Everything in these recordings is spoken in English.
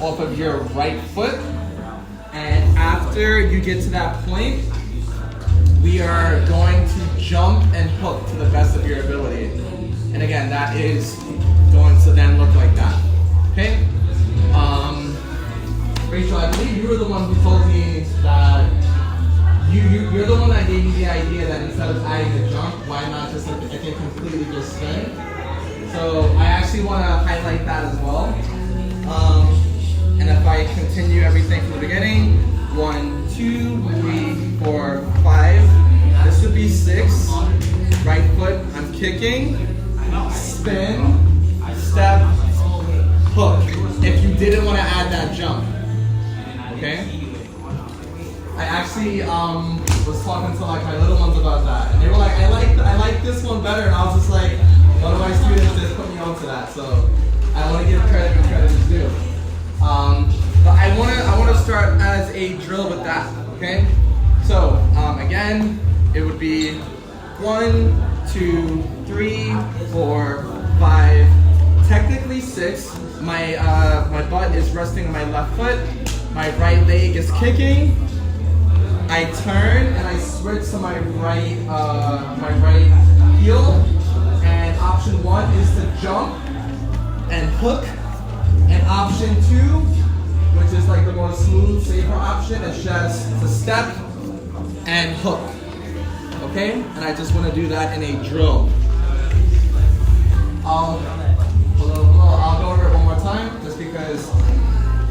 Off of your right foot, and after you get to that point, we are going to jump and hook to the best of your ability. And again, that is going to then look like that. Okay? Rachel, I believe you were the one who told me that you're the one that gave me the idea that instead of adding the jump, why not just like I think completely just spin. So I actually want to highlight that as well. And if I continue everything from the beginning, 1, 2, 3, 4, 5. This would be 6. Right foot, I'm kicking, spin, step, hook. If you didn't want to add that jump, okay? I actually was talking to like my little ones about that, and they were like, I like this one better, and I was just like, one of my students just put me onto that, so I want to give credit where credit is due. But I want to start as a drill with that, okay? So again, it would be 1, 2, 3, 4, 5, technically 6. My butt is resting on my left foot. My right leg is kicking. I turn and I switch to my right heel. And option 1 is to jump and hook. And option 2, which is like the more smooth, safer option, is just to step and hook. okay? And I just want to do that in a drill. I'll go over it one more time just because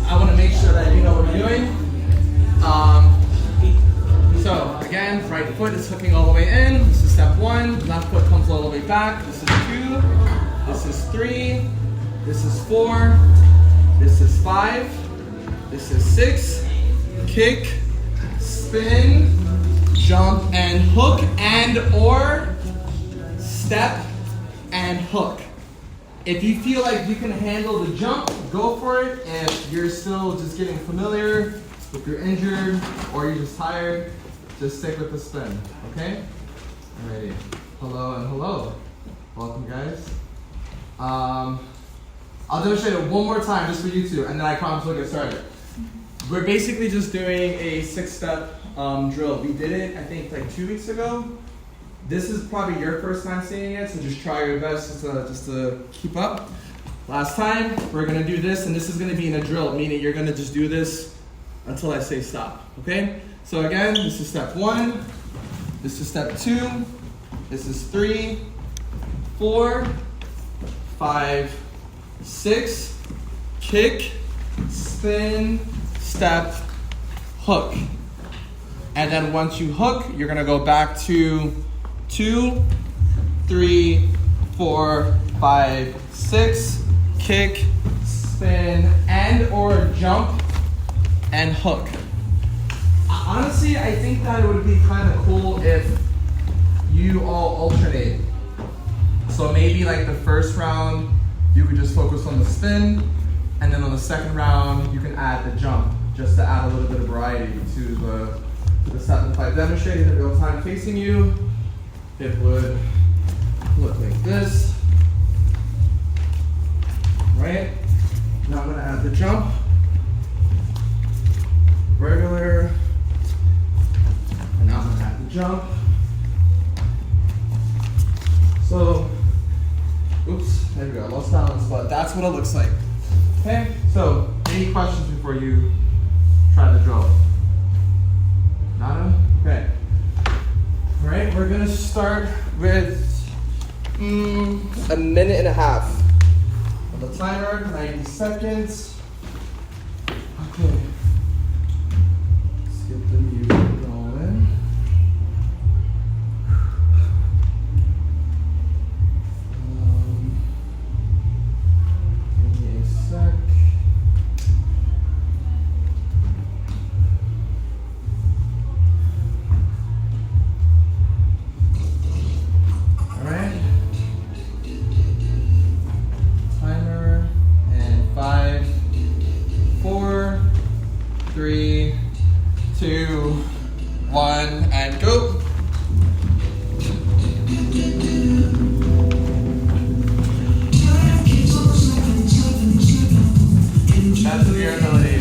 I want to make sure that you know what we're doing. So again, right foot is hooking all the way in. This is step 1. Left foot comes all the way back. This is 2. This is 3. This is 4. This is 5. This is 6. Kick, spin, jump and hook, and or step and hook. If you feel like you can handle the jump, go for it. If you're still just getting familiar, if you're injured or you're just tired, just stick with the spin, okay? Alrighty. Hello and hello. Welcome, guys. I'll demonstrate it one more time just for you two, and then I promise we'll get started. We're basically just doing a 6-step drill. We did it, I think, like 2 weeks ago. This is probably your first time seeing it, so just try your best just to keep up. Last time, we're gonna do this, and this is gonna be in a drill, meaning you're gonna just do this until I say stop, okay? So again, this is step 1, this is step 2, this is 3, 4, 5, 6, kick, spin, step, hook. And then once you hook, you're gonna go back to 2, 3, 4, 5, 6, kick, spin, and or jump, and hook. Honestly, I think that it would be kind of cool if you all alternate. So maybe like the first round, you could just focus on the spin, and then on the second round, you can add the jump, just to add a little bit of variety to the step. If I demonstrated in real time facing you, it would look like this, right? Now I'm gonna add the jump, regular, and now I'm gonna add the jump. So, oops, there we go, I lost balance, but that's what it looks like. Okay, so any questions before you try the drill? Nada? Okay. All right, we're gonna start with 1.5 minutes on the timer, 90 seconds. Okay. Let's get the music going. Give me a sec. Timer, and 5, 4, 3, 2, 1, and go. That's your ability.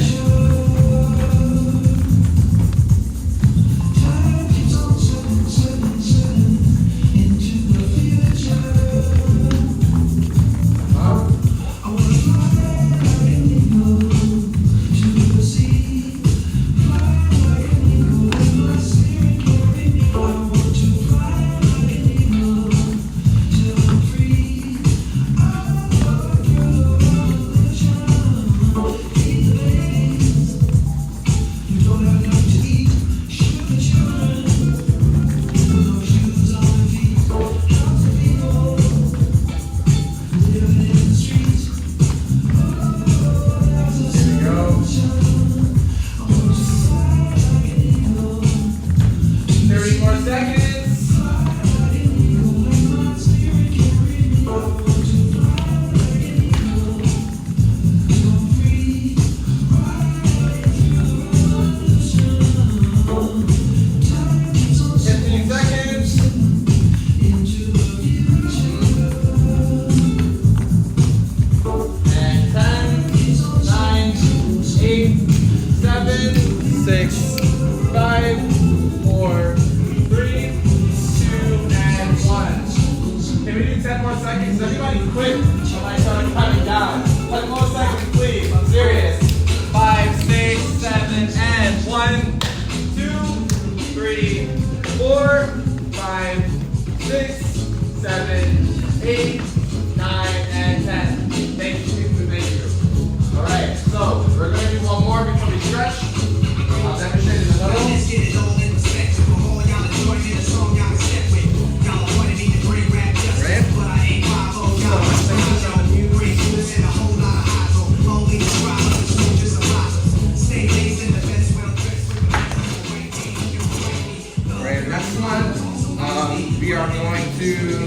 next one, we are going to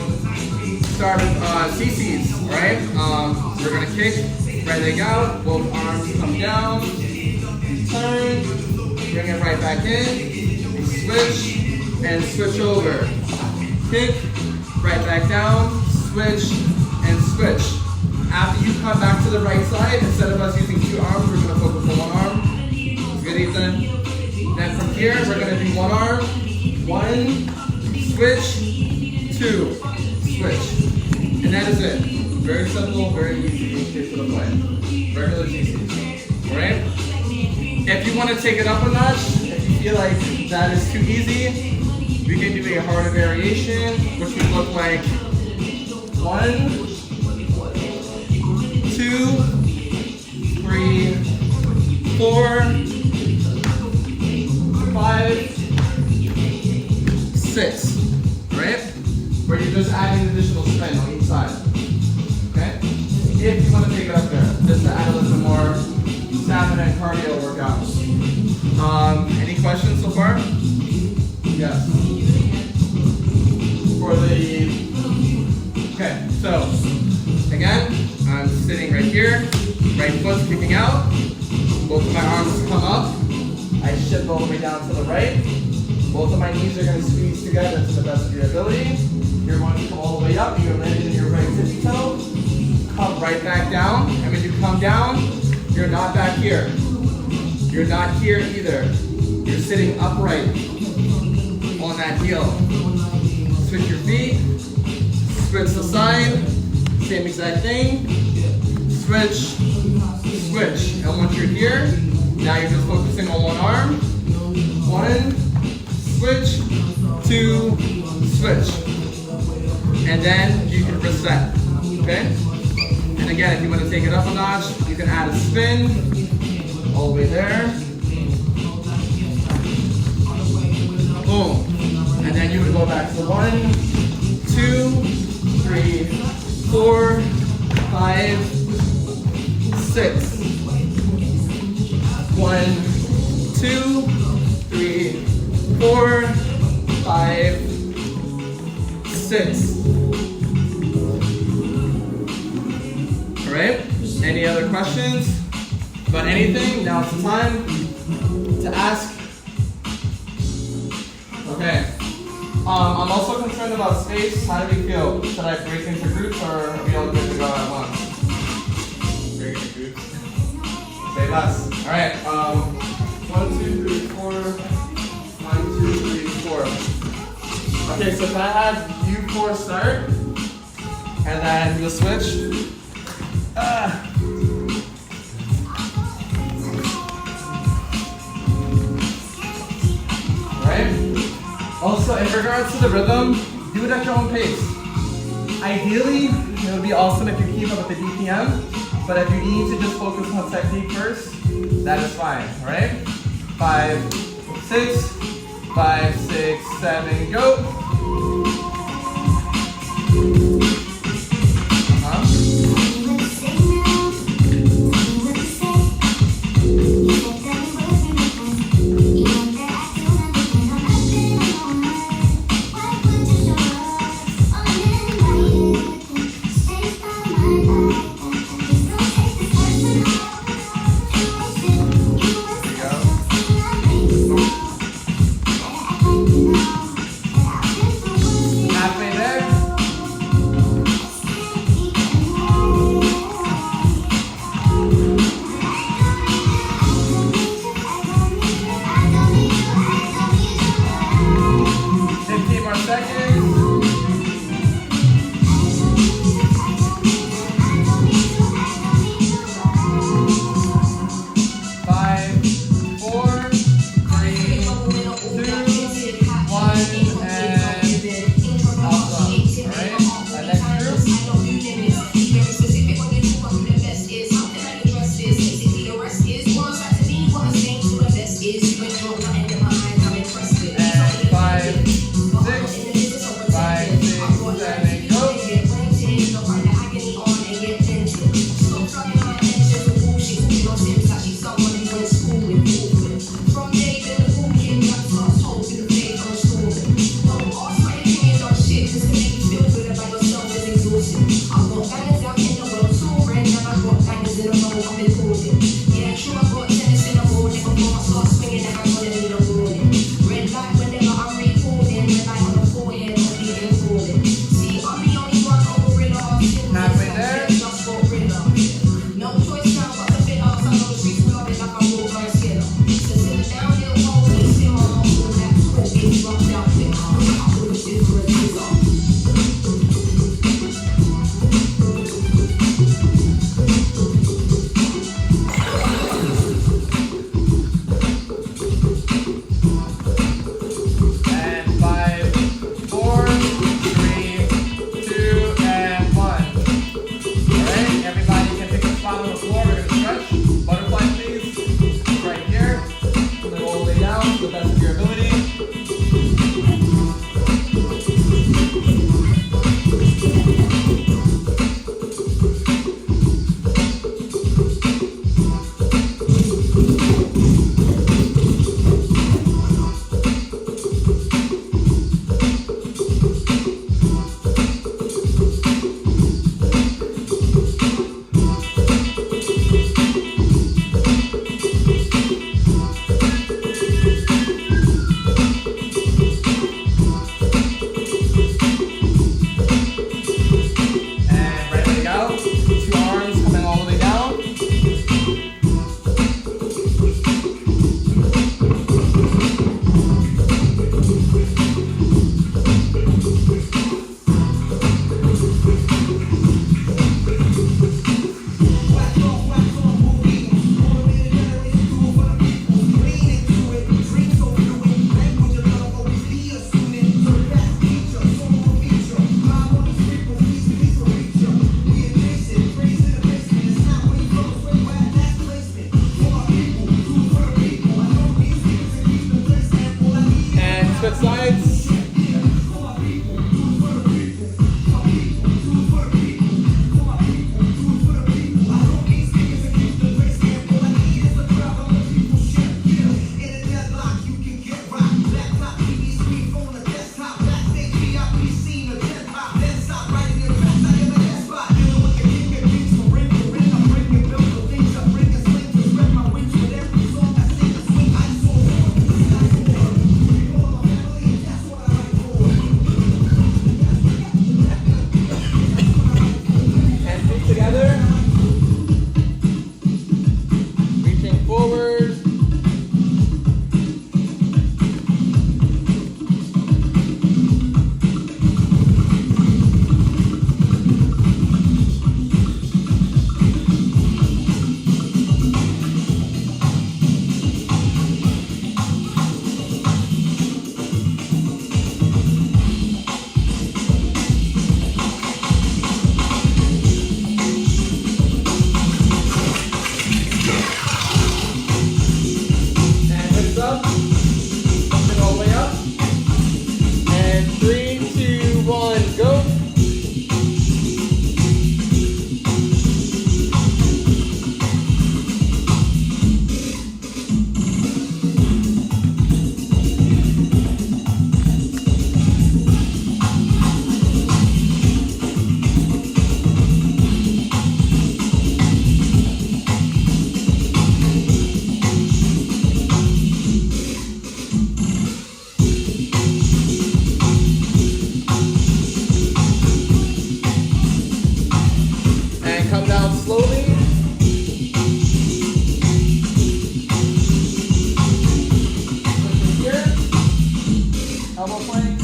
start with CC's, right? We're gonna kick, right leg out, both arms come down, turn, bring it right back in, switch, and switch over. Kick, right back down, switch, and switch. After you come back to the right side, instead of us using 2 arms, we're gonna focus on 1 arm. Good, Ethan? Then from here, we're gonna do 1 arm, 1, switch, 2, switch. And that is it. Very simple, very easy in case of the play. Regular GCs. Alright? If you want to take it up a notch, if you feel like that is too easy, we can do a harder variation, which would look like 1, 2, 3, 4, 5, 6. Right? Where you're just adding an additional spin on each side. Okay? If you want to take it up there, just to add a little bit more stamina and cardio workouts. Any questions so far? Yes. For the okay, so again, I'm sitting right here, right foot's kicking out, both of my arms come up, I shift all the way down to the right, both of my knees are going to squeeze together to the best of your ability. You're going to come all the way up, you're landing in your right tippy toe, come right back down, and when you come down, you're not back here. You're not here either. You're sitting upright on that heel. Switch your feet, switch the side, same exact thing, switch, switch. And once you're here, now you're just focusing on 1 arm, 1, switch, 2, switch. And then you can reset, okay? And again, if you want to take it up a notch, you can add a spin, all the way there. Boom. And then you would go back to 1, 2, 3, 4, 5, 6. 1, 2, 3, 4, 5, 6. All right? Any other questions about anything? Now's the time to ask. Okay. I'm also concerned about space. How do we feel? Should I break into groups or are we all good to go at once? Break into groups. Say less. All right. 1, 2, 3, 4. 1, 2, 3, 4. Okay, so can I have you 4 start? And then we'll switch. Right? Also, in regards to the rhythm, do it at your own pace. Ideally, it would be awesome if you keep up with the BPM, but if you need to just focus on technique first, that is fine, alright? 5, 6, 5, 6, 7, go. 3, 2, 1, go. Come down slowly. Push here. Elbow plank.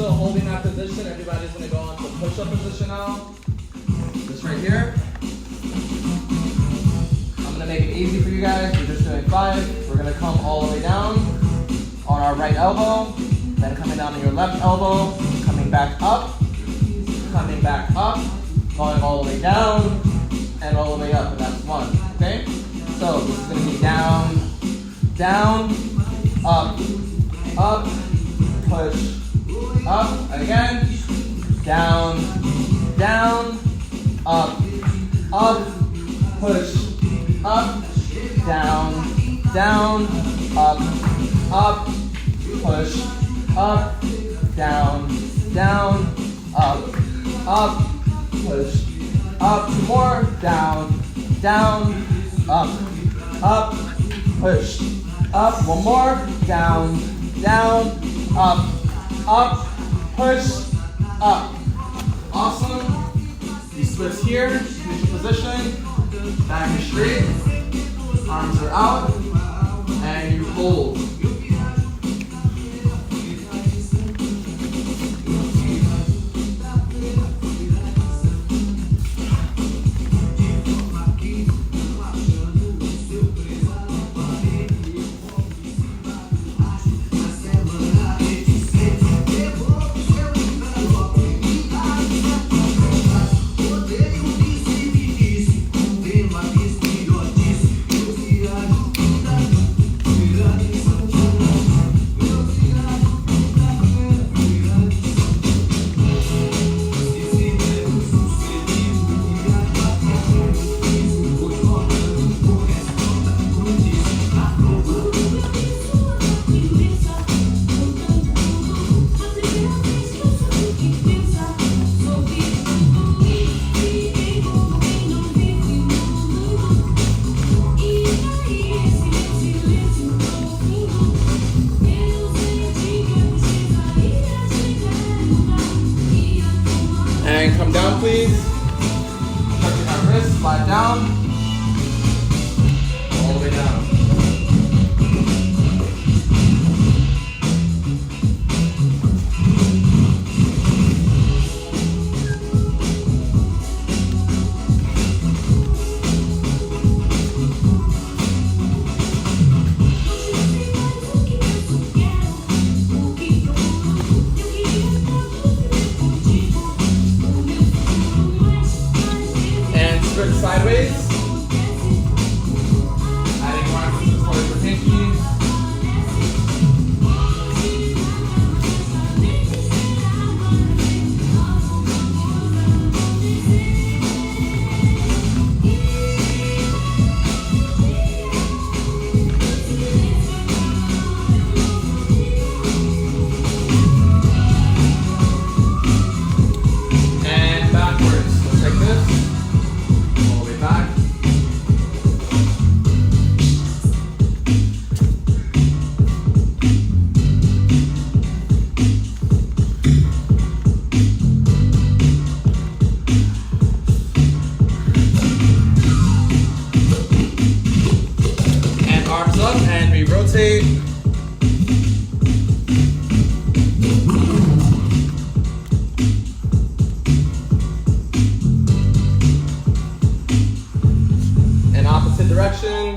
Holding that position, everybody's going to go on to push-up position now. Just right here. I'm going to make it easy for you guys. We're just doing 5. We're going to come all the way down on our right elbow, then coming down on your left elbow, coming back up, going all the way down, and all the way up, and that's 1, okay? So this is going to be down, down, up, push, up, and again, down, down, up, push, up, down, down, up, push, up, down, down, up, push, up, 2 more, down, down, up, push, up, 1 more, down, down, up, push, up. Awesome. You switch here, neutral position, back and straight, arms are out, and you hold. And come down, please. Touching our wrist, slide down. All the way down. Sideways. rotate. In opposite direction.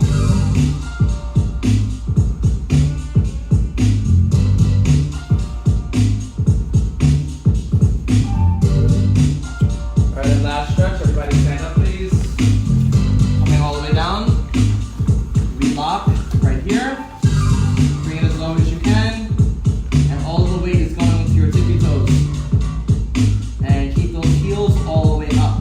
All right, and last stretch. Everybody stand up, please. Coming all the way down. We lock right here. Bring it as low as you can. And all of the weight is going into your tippy toes. And keep those heels all the way up.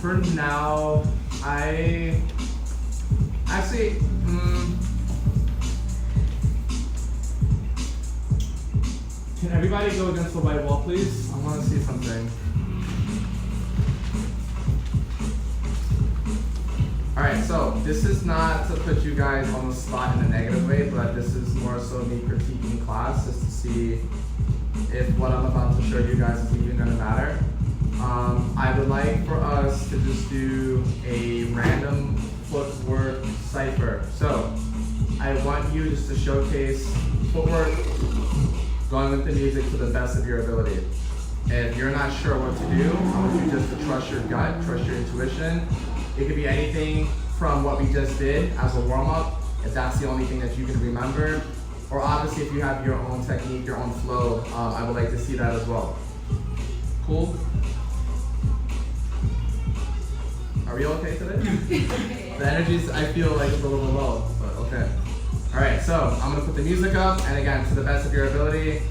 For now, I actually, can everybody go against the white wall, please? I want to see something. All right, so this is not to put you guys on the spot in a negative way, but this is more so me critiquing class just to see if what I'm about to show you guys is even going to matter. I would like for us to just do a random footwork cipher. So I want you just to showcase footwork going with the music to the best of your ability. If you're not sure what to do, I want you just to trust your gut, trust your intuition. It could be anything from what we just did as a warm-up, if that's the only thing that you can remember. Or obviously if you have your own technique, your own flow, I would like to see that as well. Cool? Are we okay today? The energies, I feel like it's a little low, but okay. All right, so I'm gonna put the music up, and again, to the best of your ability,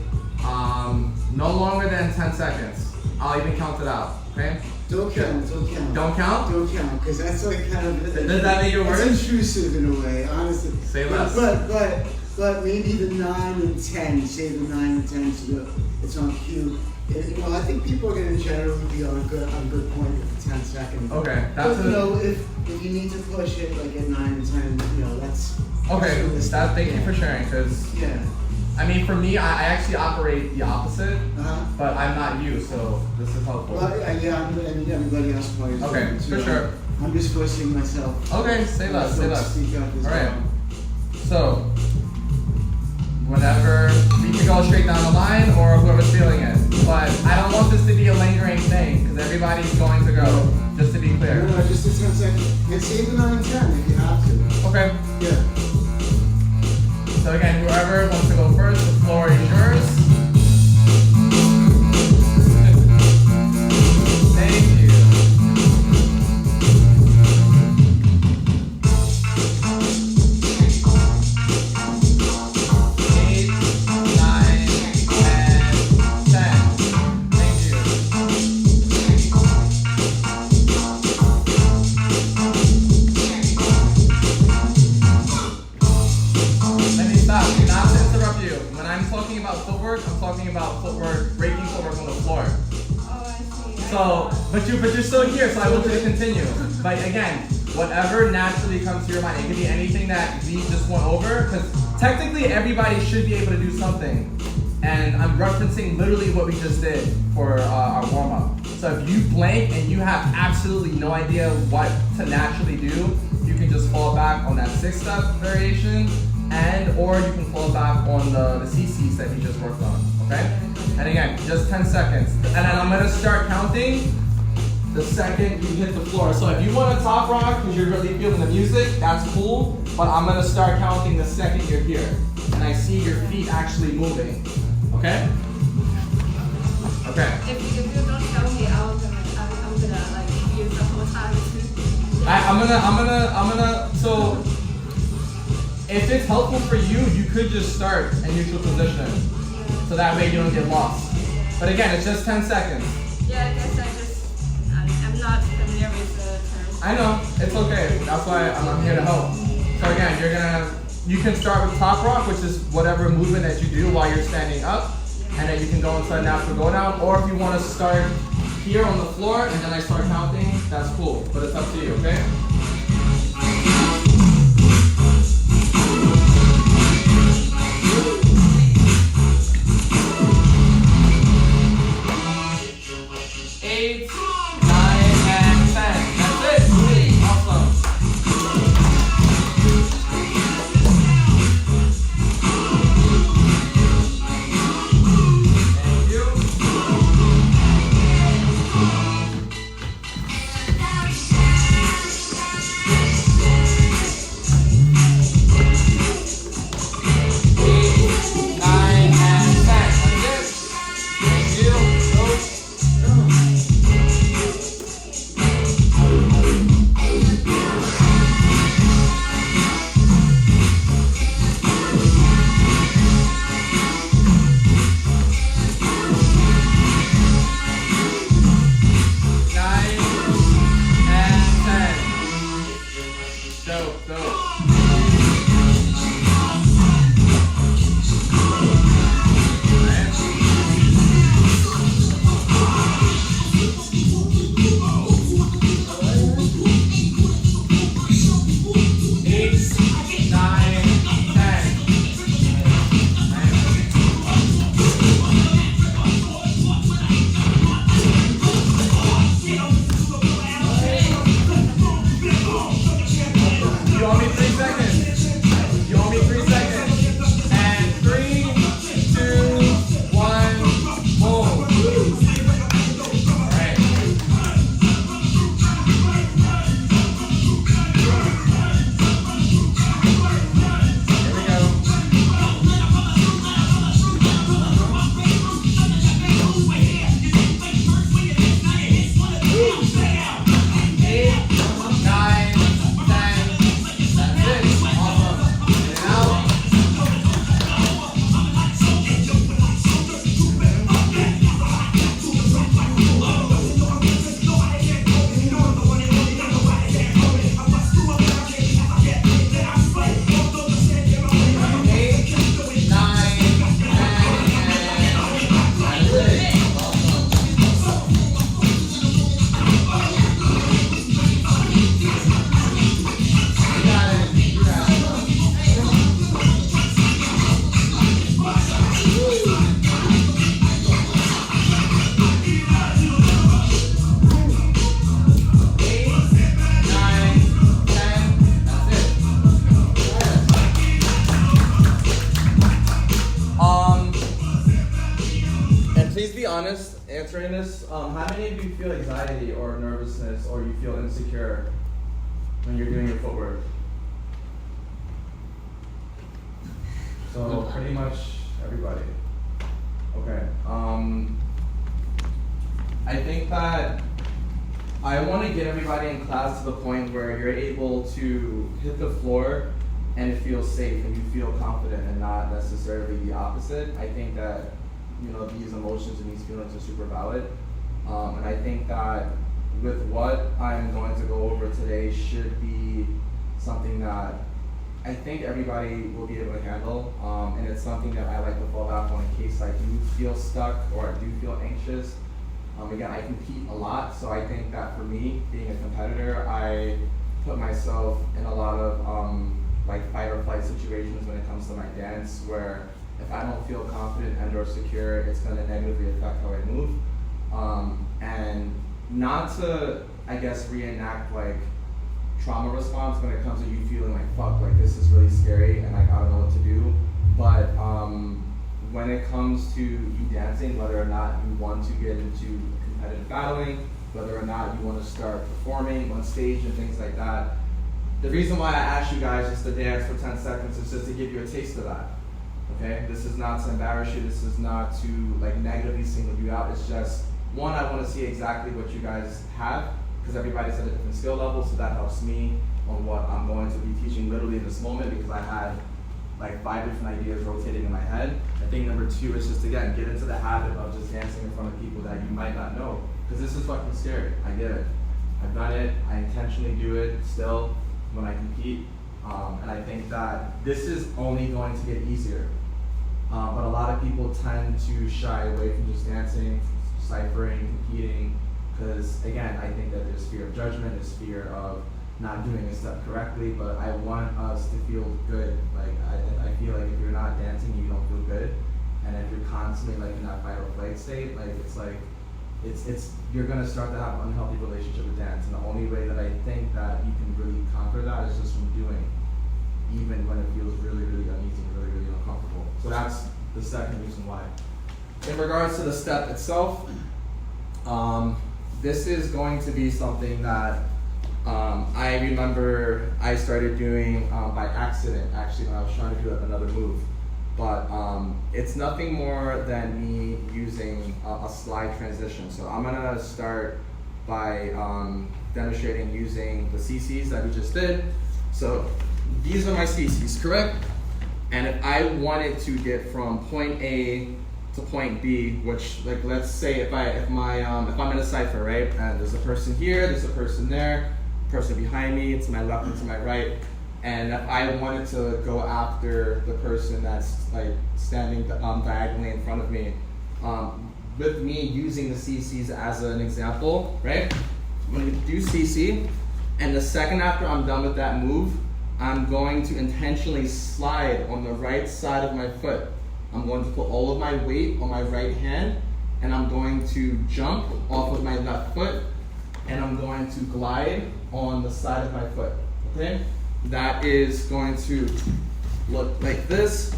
no longer than 10 seconds. I'll even count it out, okay? Don't count, don't count. Don't count? Don't count, because that's like kind of... Does that make it worse? It's intrusive in a way, honestly. Say less. But maybe the 9 and 10, say the 9 and 10 so that it's on cue. You know, I think people are going to generally be on a good point with the 10 seconds. Okay. But, you know, if you need to push it like at 9 and 10, you know, that's... Okay, thank you for sharing, because... Yeah. I mean, for me, I actually operate the opposite, But I'm not you, so this is helpful. Well, yeah, and everybody else plays. Okay, too. for sure. I'm just forcing myself. Okay, say less, say less. All right. Well. So, whenever we can go straight down the line, or whoever's feeling it. But I don't want this to be a lingering thing, because everybody's going to go. Just to be clear. No, just a 10 seconds. And save the 9 and 10 if you have to. Okay. Yeah. So again, whoever wants to go first, the floor is yours. Thank you. I'm talking about footwork, breaking footwork on the floor. Oh, I see. So, but you're still here, so I want you to continue. But again, whatever naturally comes to your mind, it could be anything that we just went over, because technically everybody should be able to do something. And I'm referencing literally what we just did for our warm-up. So if you blank and you have absolutely no idea what to naturally do, you can just fall back on that 6-step variation, or you can fall back on the CCs that you just worked on, okay? And again, just 10 seconds. And then I'm gonna start counting the second you hit the floor. So if you want to top rock because you're really feeling the music, that's cool. But I'm gonna start counting the second you're here, and I see your feet actually moving. Okay? Okay. If you don't tell me, I'm gonna like use the whole time to. I'm gonna. So if it's helpful for you, you could just start in neutral position, so that way you don't get lost. But again, it's just 10 seconds. Yeah, I guess I'm not familiar with the term. I know, it's okay. That's why I'm here to help. So again, you can start with top rock, which is whatever movement that you do while you're standing up, and then you can go into a natural go down. Or if you want to start here on the floor and then I start counting, that's cool. But it's up to you, okay? 8, 9, and 10. That's it. Awesome. Thank you. 8, 9, and 10. That's it. Thank you. Go. Honest answering this, how many of you feel anxiety or nervousness or you feel insecure when you're doing your footwork? So pretty much everybody. Okay. I think that I want to get everybody in class to the point where you're able to hit the floor and it feels safe and you feel confident and not necessarily the opposite. I think that these emotions and these feelings are super valid. And I think that with what I'm going to go over today should be something that I think everybody will be able to handle. And it's something that I like to fall back on in case I do feel stuck or I do feel anxious. Again, I compete a lot, so I think that for me, being a competitor, I put myself in a lot of like fight or flight situations when it comes to my dance, where if I don't feel confident and or secure, it's going to negatively affect how I move. And not to, I guess, reenact like trauma response when it comes to you feeling like, fuck, like this is really scary and like I don't know what to do. But when it comes to you dancing, whether or not you want to get into competitive battling, whether or not you want to start performing on stage and things like that. The reason why I asked you guys just to dance for 10 seconds is just to give you a taste of that. Okay? This is not to embarrass you. This is not to like negatively single you out. It's just, one, I want to see exactly what you guys have, because everybody's at a different skill level, so that helps me on what I'm going to be teaching literally in this moment, because I had like 5 different ideas rotating in my head. I think number 2 is just, again, get into the habit of just dancing in front of people that you might not know, because this is fucking scary. I get it. I've done it. I intentionally do it still when I compete, and I think that this is only going to get easier. But a lot of people tend to shy away from just dancing, ciphering, competing, because again, I think that there's fear of judgment, there's fear of not doing a step correctly, but I want us to feel good. Like, I feel like if you're not dancing, you don't feel good, and if you're constantly like in that fight or flight state, it's you're gonna start to have an unhealthy relationship with dance, and the only way that I think that you can really conquer that is just from doing, even when it feels really, really uneasy, really, really uncomfortable. So that's the second reason why. In regards to the step itself, this is going to be something that I remember I started doing by accident, actually, when I was trying to do another move. But it's nothing more than me using a slide transition. So I'm gonna start by demonstrating using the CCs that we just did. So these are my CCs, correct? And if I wanted to get from point A to point B, which, like, let's say if I'm in a cipher, right, and there's a person here, there's a person there, person behind me, to my left and to my right, and if I wanted to go after the person that's like standing diagonally in front of me, with me using the CCs as an example, right, I'm gonna do CC, and the second after I'm done with that move, I'm going to intentionally slide on the right side of my foot. I'm going to put all of my weight on my right hand, and I'm going to jump off of my left foot, and I'm going to glide on the side of my foot, okay? That is going to look like this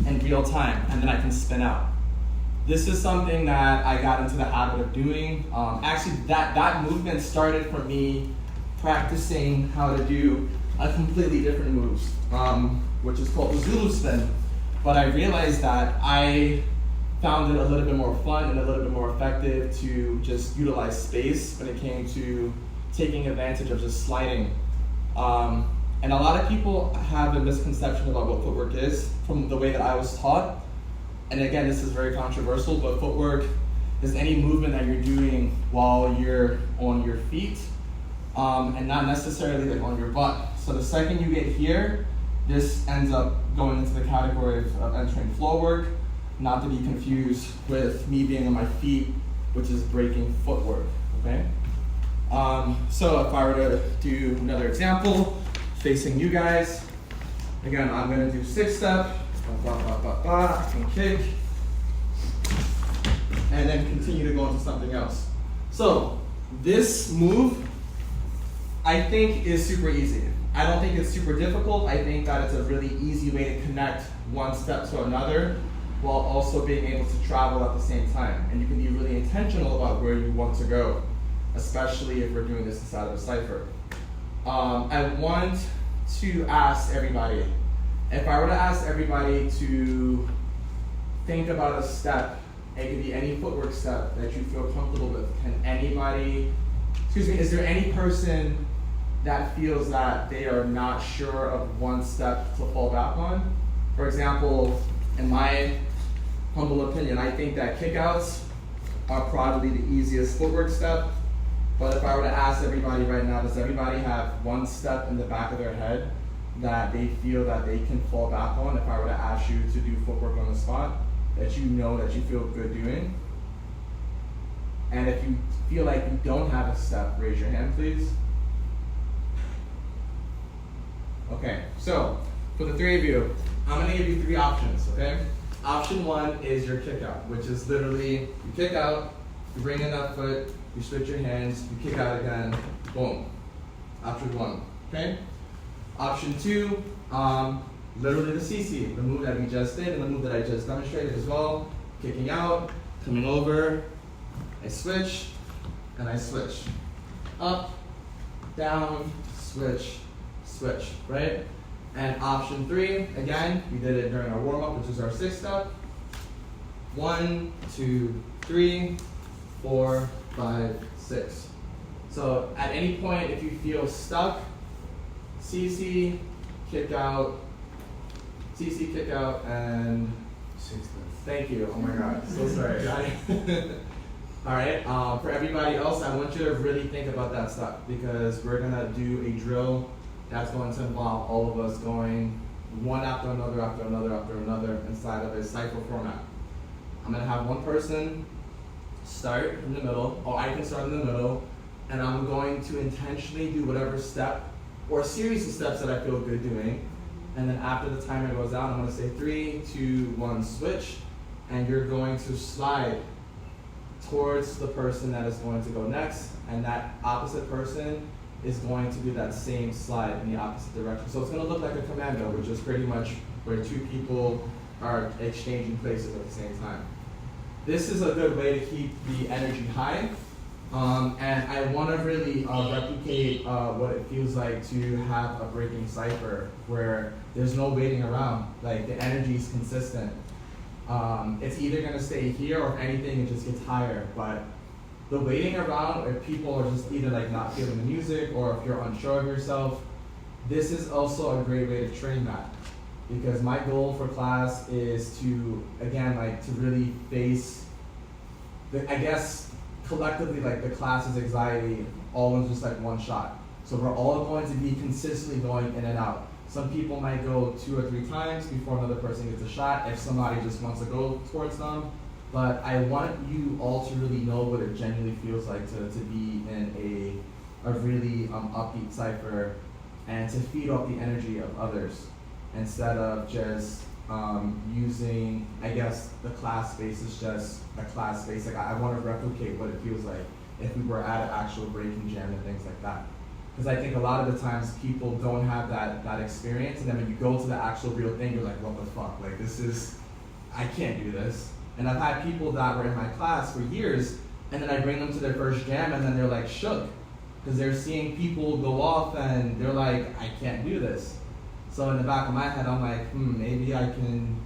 in real time, and then I can spin out. This is something that I got into the habit of doing. Actually, that movement started for me practicing how to do a completely different moves, which is called the Zulu spin. But I realized that I found it a little bit more fun and a little bit more effective to just utilize space when it came to taking advantage of just sliding. And a lot of people have a misconception about what footwork is from the way that I was taught. And again, this is very controversial, but footwork is any movement that you're doing while you're on your feet, and not necessarily like on your butt. So the second you get here, this ends up going into the category of entering floor work, not to be confused with me being on my feet, which is breaking footwork, okay? So if I were to do another example, facing you guys, again, I'm gonna do 6-step, and kick, and then continue to go into something else. So this move, I think, is super easy. I don't think it's super difficult. I think that it's a really easy way to connect one step to another while also being able to travel at the same time. And you can be really intentional about where you want to go, especially if we're doing this inside of a cipher. I want to ask everybody, if I were to ask everybody to think about a step, it could be any footwork step that you feel comfortable with. Is there any person that feels that they are not sure of one step to fall back on? For example, in my humble opinion, I think that kickouts are probably the easiest footwork step. But if I were to ask everybody right now, does everybody have one step in the back of their head that they feel that they can fall back on? If I were to ask you to do footwork on the spot, that you know that you feel good doing? And if you feel like you don't have a step, raise your hand, please. Okay, so for the 3 of you, I'm gonna give you 3 options, okay? Option 1 is your kick out, which is literally, you kick out, you bring in that foot, you switch your hands, you kick out again, boom. Option 1, okay? Option 2, literally the CC, the move that we just did and the move that I just demonstrated as well. Kicking out, coming over, I switch, and I switch. Up, down, switch, switch, right? And option 3, again, we did it during our warm-up, which is our 6th step. 1, 2, 3, 4, 5, 6. So at any point, if you feel stuck, CC, kick out, CC, kick out, and 6th. thank you. Oh my God, so sorry. All right, for everybody else, I want you to really think about that stuff because we're gonna do a drill that's going to involve all of us going one after another, after another, after another inside of a cipher format. I'm gonna have one person start in the middle, or I can start in the middle, and I'm going to intentionally do whatever step or series of steps that I feel good doing. And then after the timer goes out, I'm gonna say 3, 2, 1, switch, and you're going to slide towards the person that is going to go next, and that opposite person is going to do that same slide in the opposite direction. So it's going to look like a commando, which is pretty much where 2 people are exchanging places at the same time. This is a good way to keep the energy high, and I want to really replicate what it feels like to have a breaking cipher where there's no waiting around, like the energy is consistent. It's either going to stay here or if anything, it just gets higher. But the waiting around, if people are just either like not feeling the music or if you're unsure of yourself, this is also a great way to train that. Because my goal for class is to, again, like to really face, I guess, collectively, like the class's anxiety all in just like one shot. So we're all going to be consistently going in and out. Some people might go 2 or 3 times before another person gets a shot if somebody just wants to go towards them. But I want you all to really know what it genuinely feels like to be in a really upbeat cipher and to feed off the energy of others instead of just using, I guess, the class space is just a class space. Like I want to replicate what it feels like if we were at an actual breaking jam and things like that. Because I think a lot of the times people don't have that experience, and then when you go to the actual real thing, you're like, what the fuck? Like this is, I can't do this. And I've had people that were in my class for years, and then I bring them to their first jam, and then they're like shook, because they're seeing people go off, and they're like, I can't do this. So in the back of my head, I'm like, maybe I can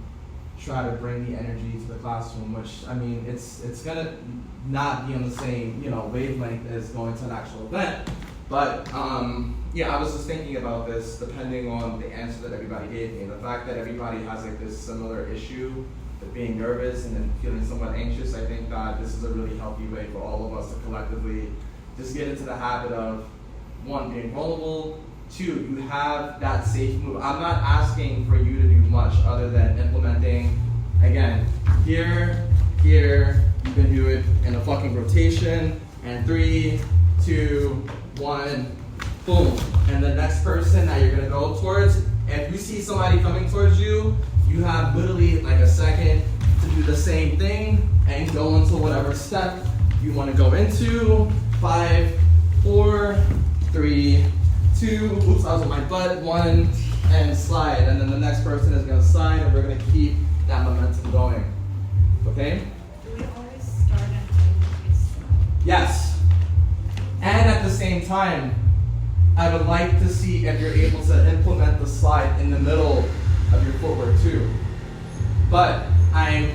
try to bring the energy to the classroom, which, I mean, it's gonna not be on the same, wavelength as going to an actual event. But yeah, I was just thinking about this depending on the answer that everybody gave me. The fact that everybody has like this similar issue with being nervous and then feeling somewhat anxious, I think that this is a really healthy way for all of us to collectively just get into the habit of, 1, being vulnerable, 2, you have that safe move. I'm not asking for you to do much other than implementing, again, here, here, you can do it in a fucking rotation, and 3, 2, 1, boom. And the next person that you're gonna go towards, if you see somebody coming towards you, you have literally like a second to do the same thing and go into whatever step you want to go into. 5, 4, 3, 2, oops, I was on my butt, 1, and slide. And then the next person is gonna slide, and we're gonna keep that momentum going. Okay? Do we always start at the slide? Yes. And at the same time, I would like to see if you're able to implement the slide in the middle of your footwork too. But I'm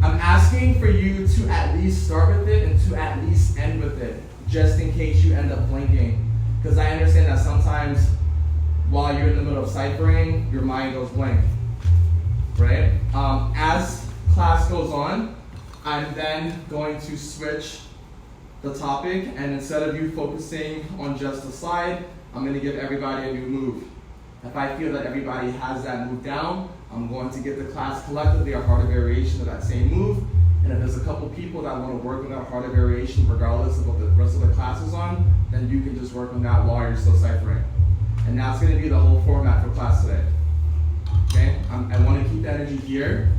asking for you to at least start with it and to at least end with it, just in case you end up blinking. Because I understand that sometimes while you're in the middle of ciphering, your mind goes blank, right? As class goes on, I'm then going to switch the topic, and instead of you focusing on just the slide, I'm going to give everybody a new move. If I feel that everybody has that move down, I'm going to give the class collectively a harder variation of that same move. And if there's a couple people that want to work on that harder variation regardless of what the rest of the class is on, then you can just work on that while you're still ciphering. And that's going to be the whole format for class today. Okay? I want to keep the energy here.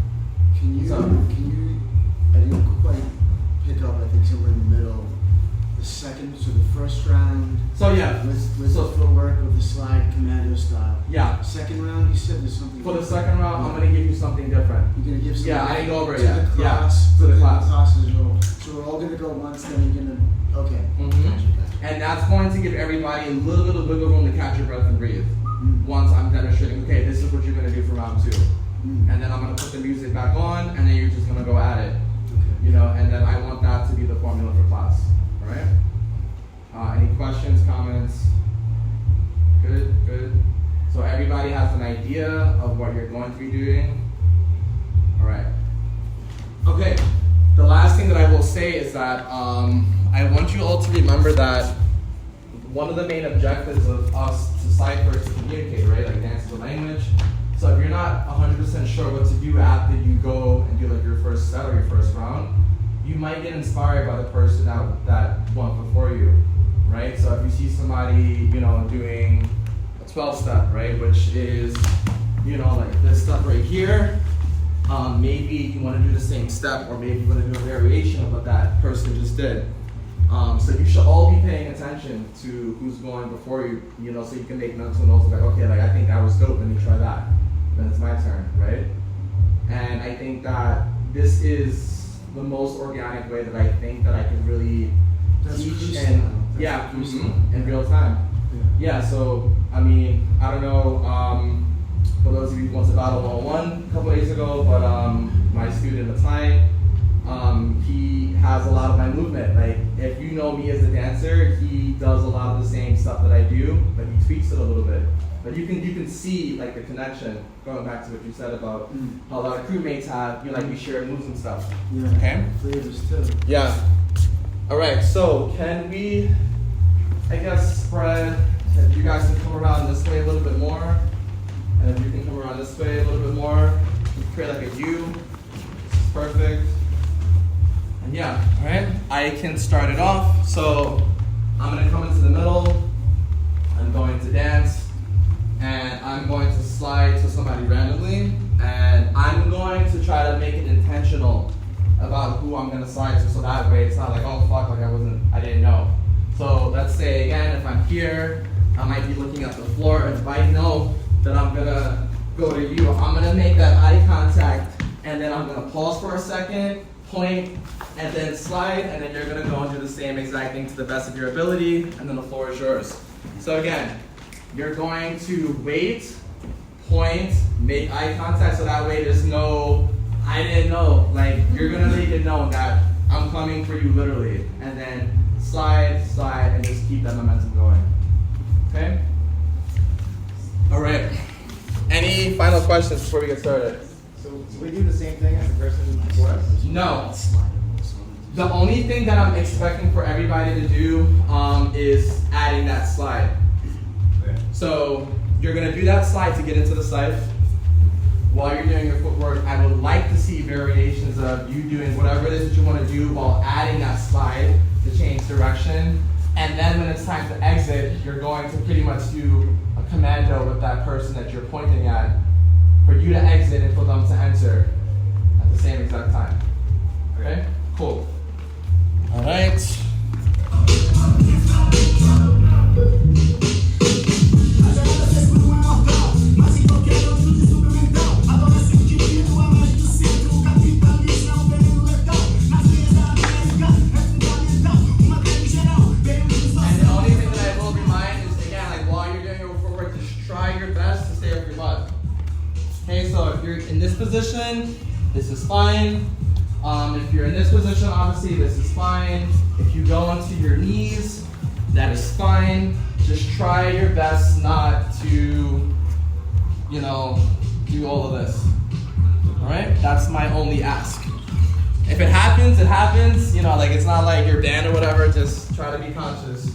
Can you, I didn't quite pick up, I think somewhere in the middle, the first round. So yeah. Was the footwork with the slide commando style. Yeah. Second round, you said there's something. For the second round, I'm going to give you something different. You're going to give something I didn't go over it to yet. the class. Yeah, to the class. Classes roll. So we're all going to go once, then you're going to Okay. And that's going to give everybody a little bit of wiggle room to catch your breath and breathe. Once I'm demonstrating, okay, this is what you're going to do for round 2. And then I'm going to put the music back on, and then you're just going to go at it. You know, and then I want that to be the formula for class. All right? Any questions, comments? Good, good. So everybody has an idea of what you're going to be doing. All right. Okay. The last thing that I will say is that I want you all to remember that one of the main objectives of us to cipher is to communicate, right? Like dance is a language. So if you're not 100% sure what to do after you go and do like your first set or your first round, you might get inspired by the person that went before you, right? So if you see somebody, you know, doing a 12-step, right, which is, you know, like this step right here, maybe you want to do the same step, or maybe you want to do a variation of what that person just did. So you should all be paying attention to who's going before you, you know, so you can make mental notes of like, okay, like I think that was dope, let me try that. Then it's my turn, right? And I think that this is the most organic way that I think that I can really teach and in real time. Yeah, so I mean, I don't know, for those of you who went to Battle 101 a couple days ago, but my student Matai, he has a lot of my movement. Like, if you know me as a dancer, he does a lot of the same stuff that I do, but he tweaks it a little bit. But you can see like the connection, going back to what you said about how a lot of crewmates have, you know, like we share moves and stuff. Yeah. Okay? Flavors too. Yeah. Alright, so can we, I guess, spread, if you guys can come around this way a little bit more, and if you can come around this way a little bit more, create like a U. This is perfect. And yeah, alright, I can start it off. So I'm gonna come into the middle, I'm going to dance, and I'm going to slide to somebody randomly, and I'm going to try to make it intentional about who I'm gonna slide to, so that way it's not like, oh fuck, like I didn't know. So let's say again, if I'm here, I might be looking at the floor, and if I know that I'm gonna go to you, I'm gonna make that eye contact, and then I'm gonna pause for a second, point, and then slide, and then you're gonna go and do the same exact thing to the best of your ability, and then the floor is yours. So again, you're going to wait, point, make eye contact, so that way there's no, I didn't know. Like, you're gonna make it known that I'm coming for you literally. And then slide, slide, and just keep that momentum going. Okay? All right. Any final questions before we get started? So we do the same thing as the person before us? No. The only thing that I'm expecting for everybody to do is adding that slide. So you're gonna do that slide to get into the scythe. While you're doing your footwork, I would like to see variations of you doing whatever it is that you want to do while adding that slide to change direction. And then when it's time to exit, you're going to pretty much do a commando with that person that you're pointing at for you to exit and for them to enter at the same exact time. Okay? Cool. All right. In this position, this is fine. If you're in this position, obviously this is fine. If you go onto your knees, that is fine. Just try your best not to, you know, do all of this. All right? That's my only ask. If it happens, it happens. You know, like it's not like you're banned or whatever. Just try to be conscious.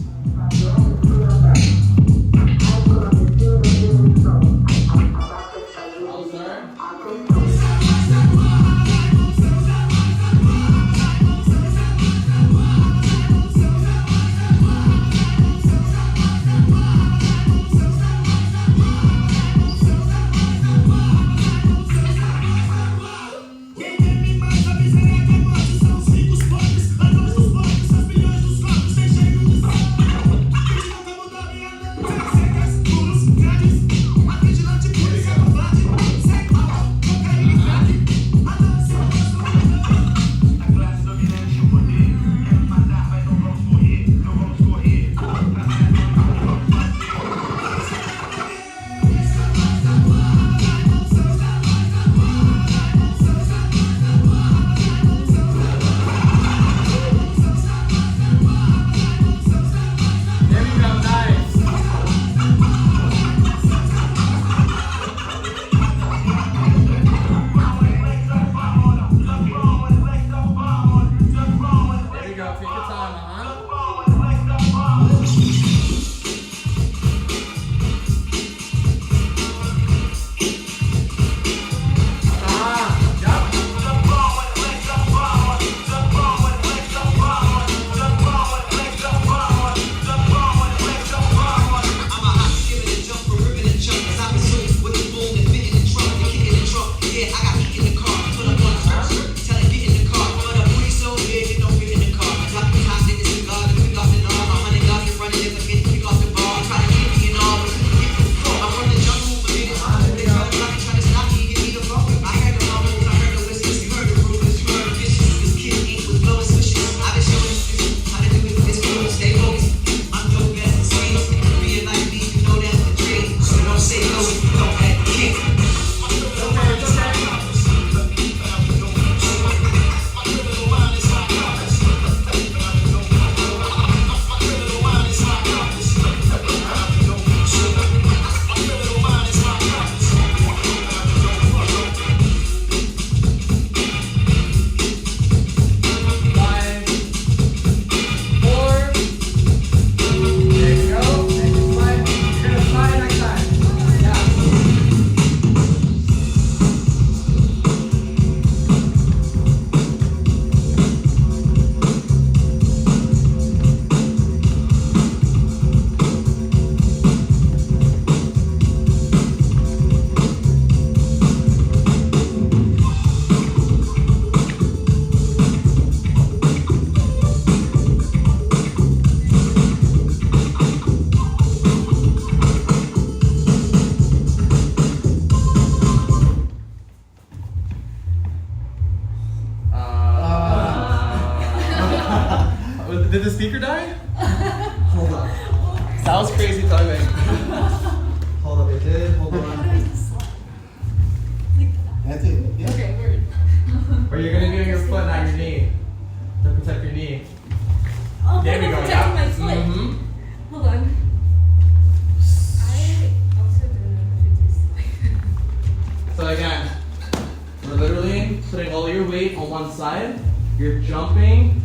one side, you're jumping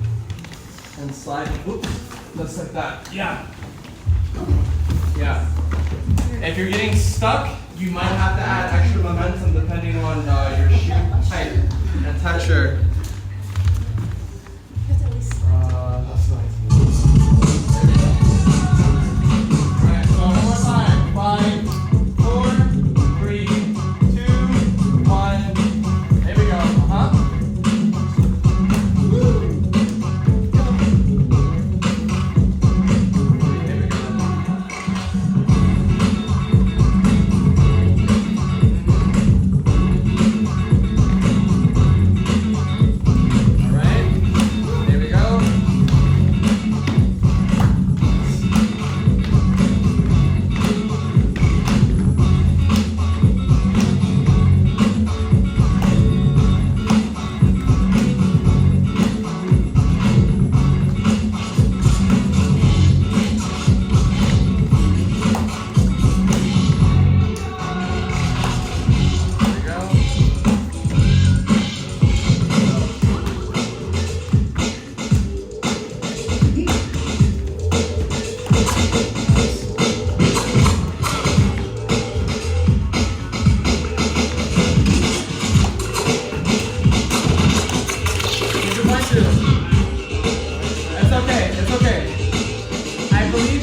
and sliding. Oops, just like that. Yeah. Yeah. If you're getting stuck, you might have to add extra momentum depending on your shoe height and texture. That's nice. Alright, so one more time. 5, 4, 3, 2, 1. There we go.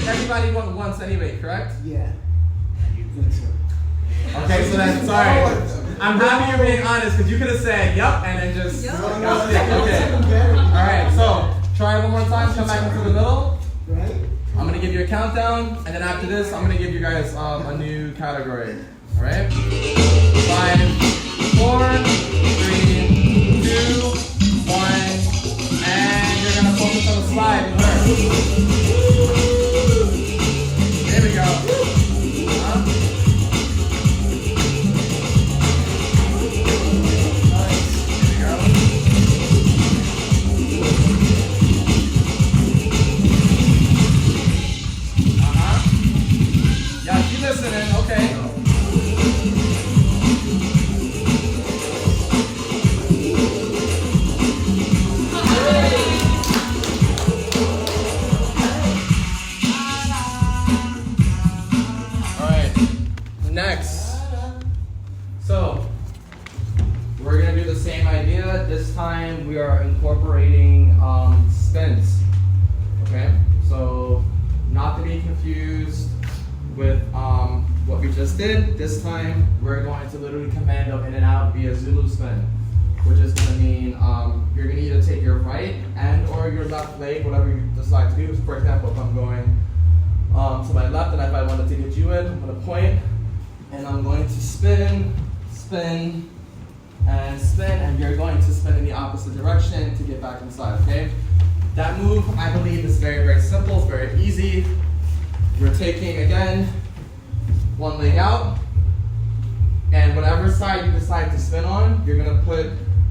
Everybody went once anyway, correct? Yeah. Think so. Okay, so then, sorry. I'm happy you're being honest because you could have said, yup, and then just. Yep. Okay. Alright, so try it one more time, come back into the middle. Right? I'm going to give you a countdown, and then after this, I'm going to give you guys a new category. Alright? 5, 4, 3, 2, 1, and you're going to focus on the slide first. There we go. Yeah, keep listening, okay. Alright, next. So, we're going to do the same idea. This time we are incorporating spins. Okay, so not to be confused with what we just did. This time we're going to literally commando in and out via Zulu spin, which is going to mean you're going to either take your right and or your left leg, whatever you decide to do. For example, if I'm going to my left and if I wanted to get you in, I'm going to point and I'm going to spin, spin, and spin, and you're going to spin in the opposite direction to get back inside, okay? That move, I believe, is very, very simple, it's very easy. You're taking, again, one leg out, and whatever side you decide to spin on, you're gonna put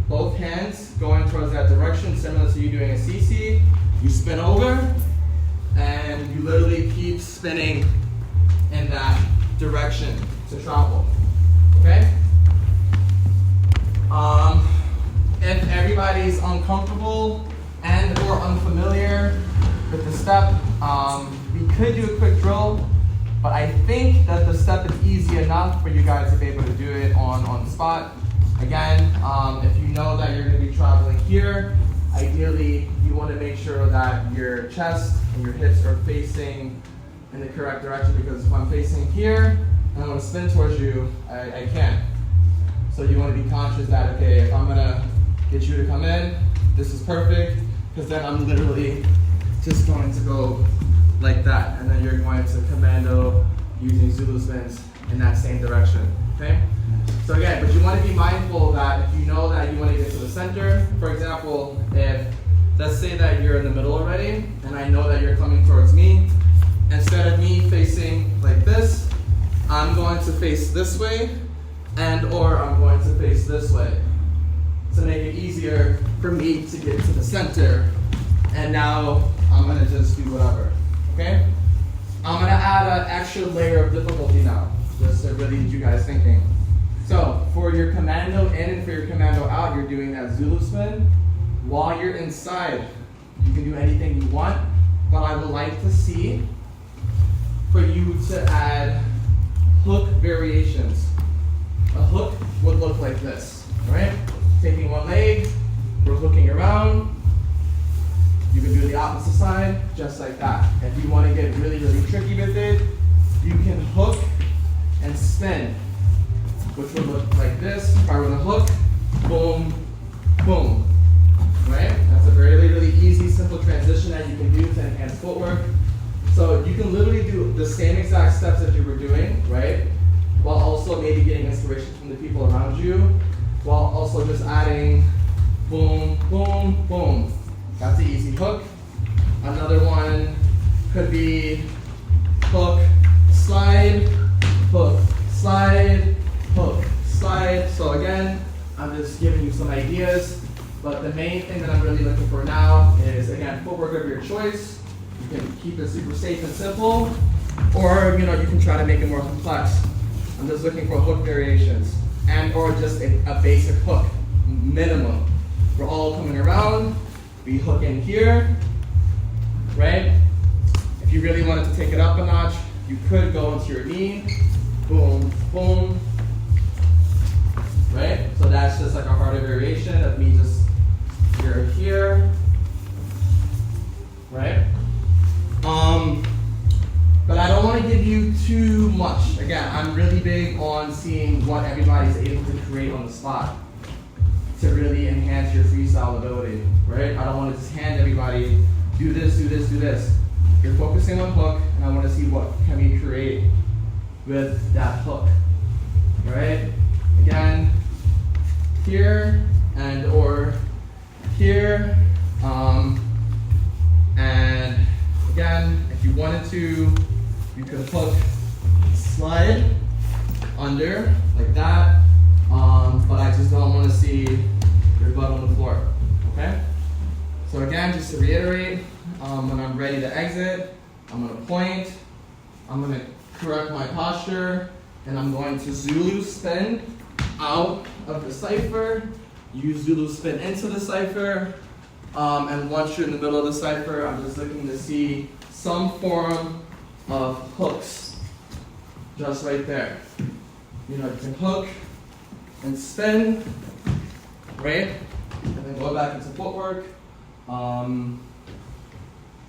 both hands going towards that direction, similar to you doing a CC. You spin over, and you literally keep spinning in that direction to travel, okay? If everybody's uncomfortable and or unfamiliar with the step, we could do a quick drill, but I think that the step is easy enough for you guys to be able to do it on the spot. Again, if you know that you're going to be traveling here, ideally you want to make sure that your chest and your hips are facing in the correct direction, because if I'm facing here and I want to spin towards you, I can't. So you want to be conscious that, okay, if I'm going to get you to come in, this is perfect, because then I'm literally just going to go like that, and then you're going to commando using Zulu spins in that same direction, okay? So again, but you want to be mindful that if you know that you want to get to the center, for example, if, let's say that you're in the middle already, and I know that you're coming towards me, instead of me facing like this, I'm going to face this way, and or I'm going to face this way, to make it easier for me to get to the center. And now I'm gonna just do whatever, okay? I'm gonna add an extra layer of difficulty now, just to really get you guys thinking. So for your commando in and for your commando out, out, you're doing that Zulu spin. While you're inside, you can do anything you want, but I would like to see for you to add hook variations. A hook would look like this, right? Taking one leg, we're hooking around. You can do the opposite side, just like that. If you want to get really, really tricky with it, you can hook and spin, which would look like this. If I were to hook, boom, boom, right? That's a very, really easy, simple transition that you can do to enhance footwork. So you can literally do the same exact steps that you were doing, right? While also maybe getting inspiration from the people around you, while also just adding boom, boom, boom. That's the easy hook. Another one could be hook, slide, hook, slide, hook, slide. So again, I'm just giving you some ideas, but the main thing that I'm really looking for now is, again, footwork of your choice. You can keep it super safe and simple, or you can try to make it more complex. I'm just looking for hook variations, and or just a basic hook, minimum. We're all coming around, we hook in here, right? If you really wanted to take it up a notch, you could go into your knee, boom, boom, right? So that's just like a harder variation of me just here, right? But I don't want to give you too much. Again, I'm really big on seeing what everybody's able to create on the spot to really enhance your freestyle ability, right? I don't want to just hand everybody, do this, do this, do this. You're focusing on hook, and I want to see what can we create with that hook, right? Again, here and or here, and again, if you wanted to, you could hook, slide under like that, but I just don't want to see your butt on the floor, okay? So again, just to reiterate, when I'm ready to exit, I'm going to point, I'm going to correct my posture, and I'm going to Zulu spin out of the cipher, use Zulu spin into the cipher, and once you're in the middle of the cipher, I'm just looking to see some form of hooks, just right there. You can hook and spin, right? And then go back into footwork.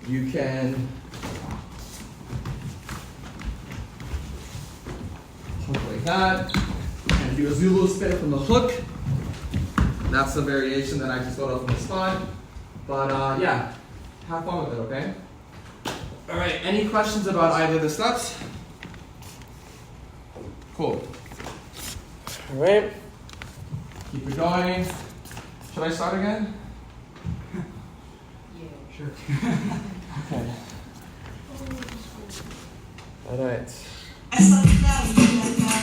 You can hook like that, and do a Zulu spin from the hook. That's a variation that I just got off on the spot. But yeah, have fun with it, okay? All right, any questions about either of the steps? Cool. All right, keep it going. Should I start again? Yeah. Sure. Okay. All right.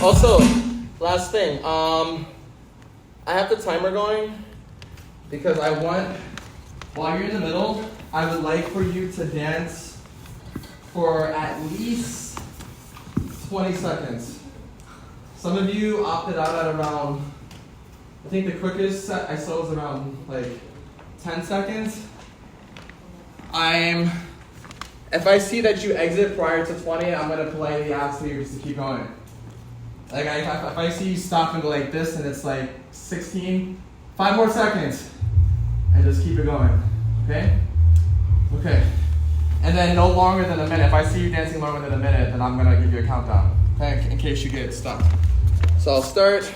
Also, last thing, I have the timer going because I want, while you're in the middle, I would like for you to dance for at least 20 seconds. Some of you opted out at around, I think the quickest set I saw was around like 10 seconds. If I see that you exit prior to 20, I'm gonna politely ask you just to keep going. Like if I see you stop and go like this and it's like 16, 5 more seconds, and just keep it going, okay? Okay, and then no longer than a minute. If I see you dancing longer than a minute, then I'm gonna give you a countdown, okay, in case you get stuck. So I'll start.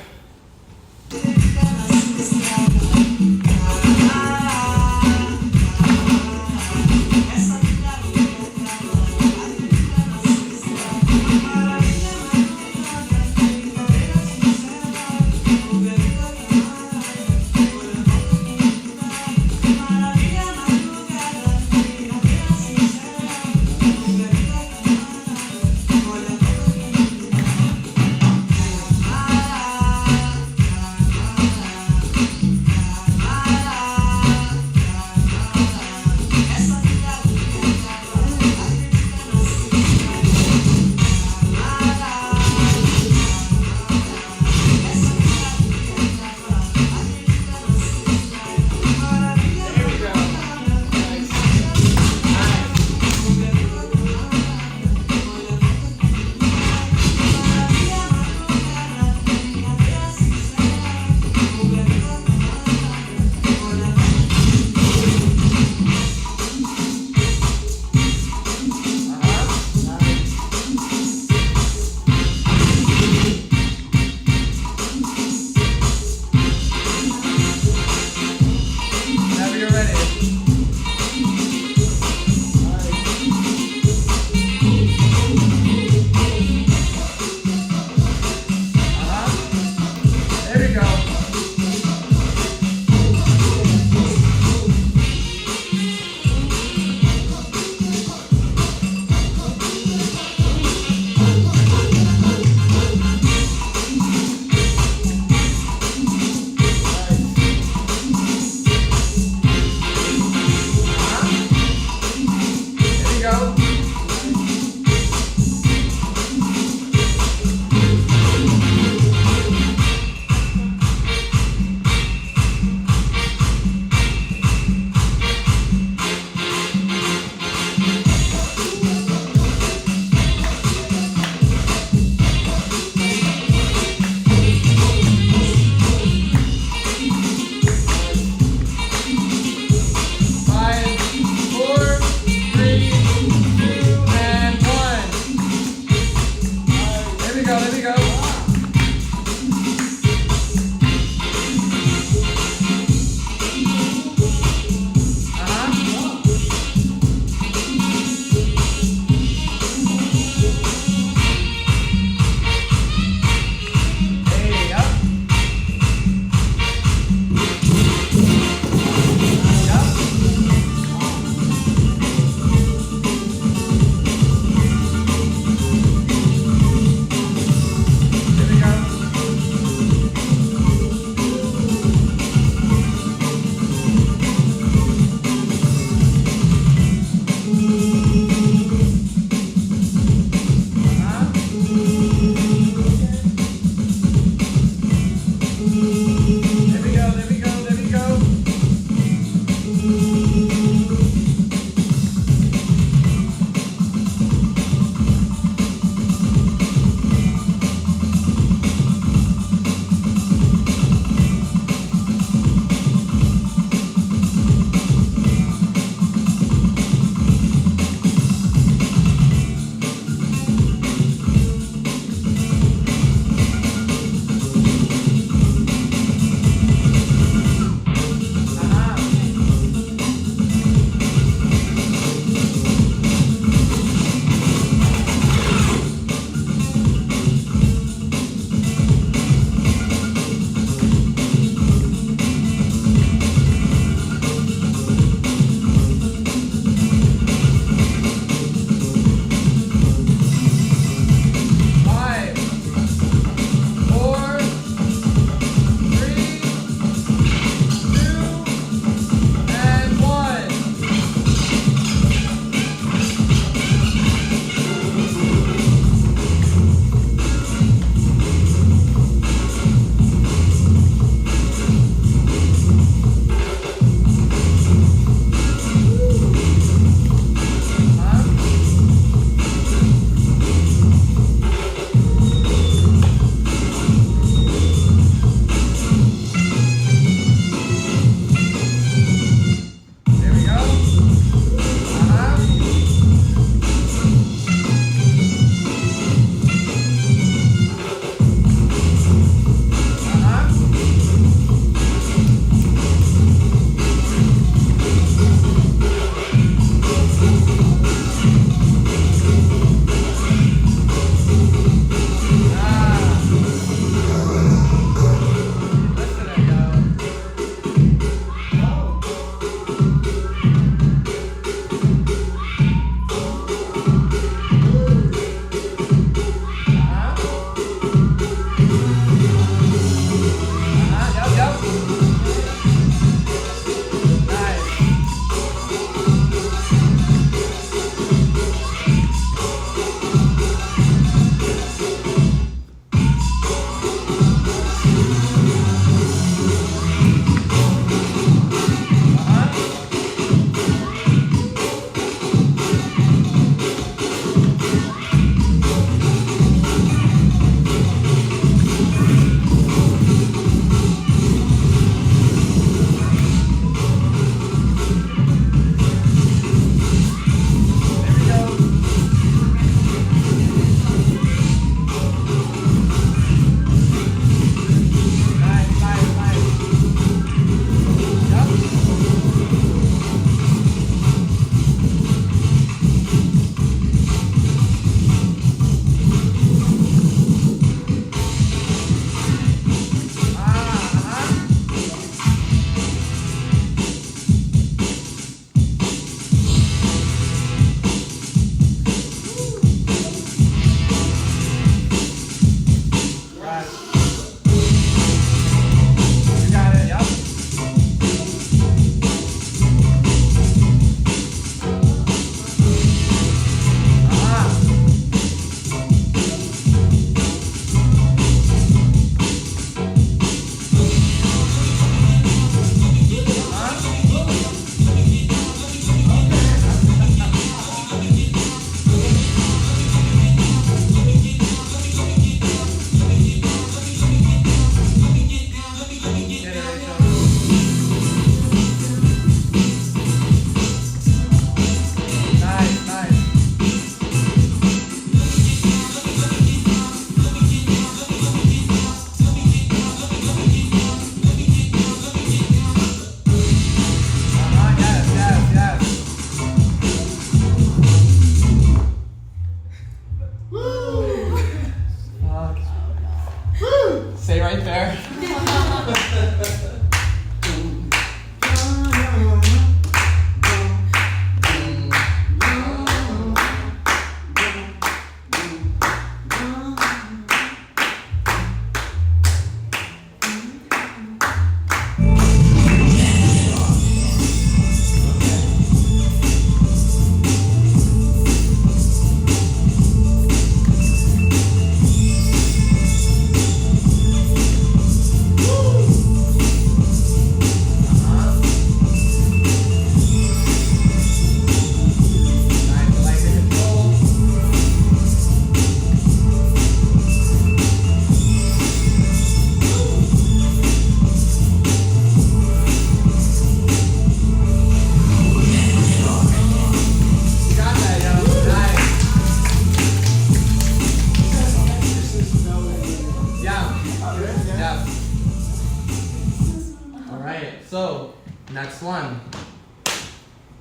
So, next one.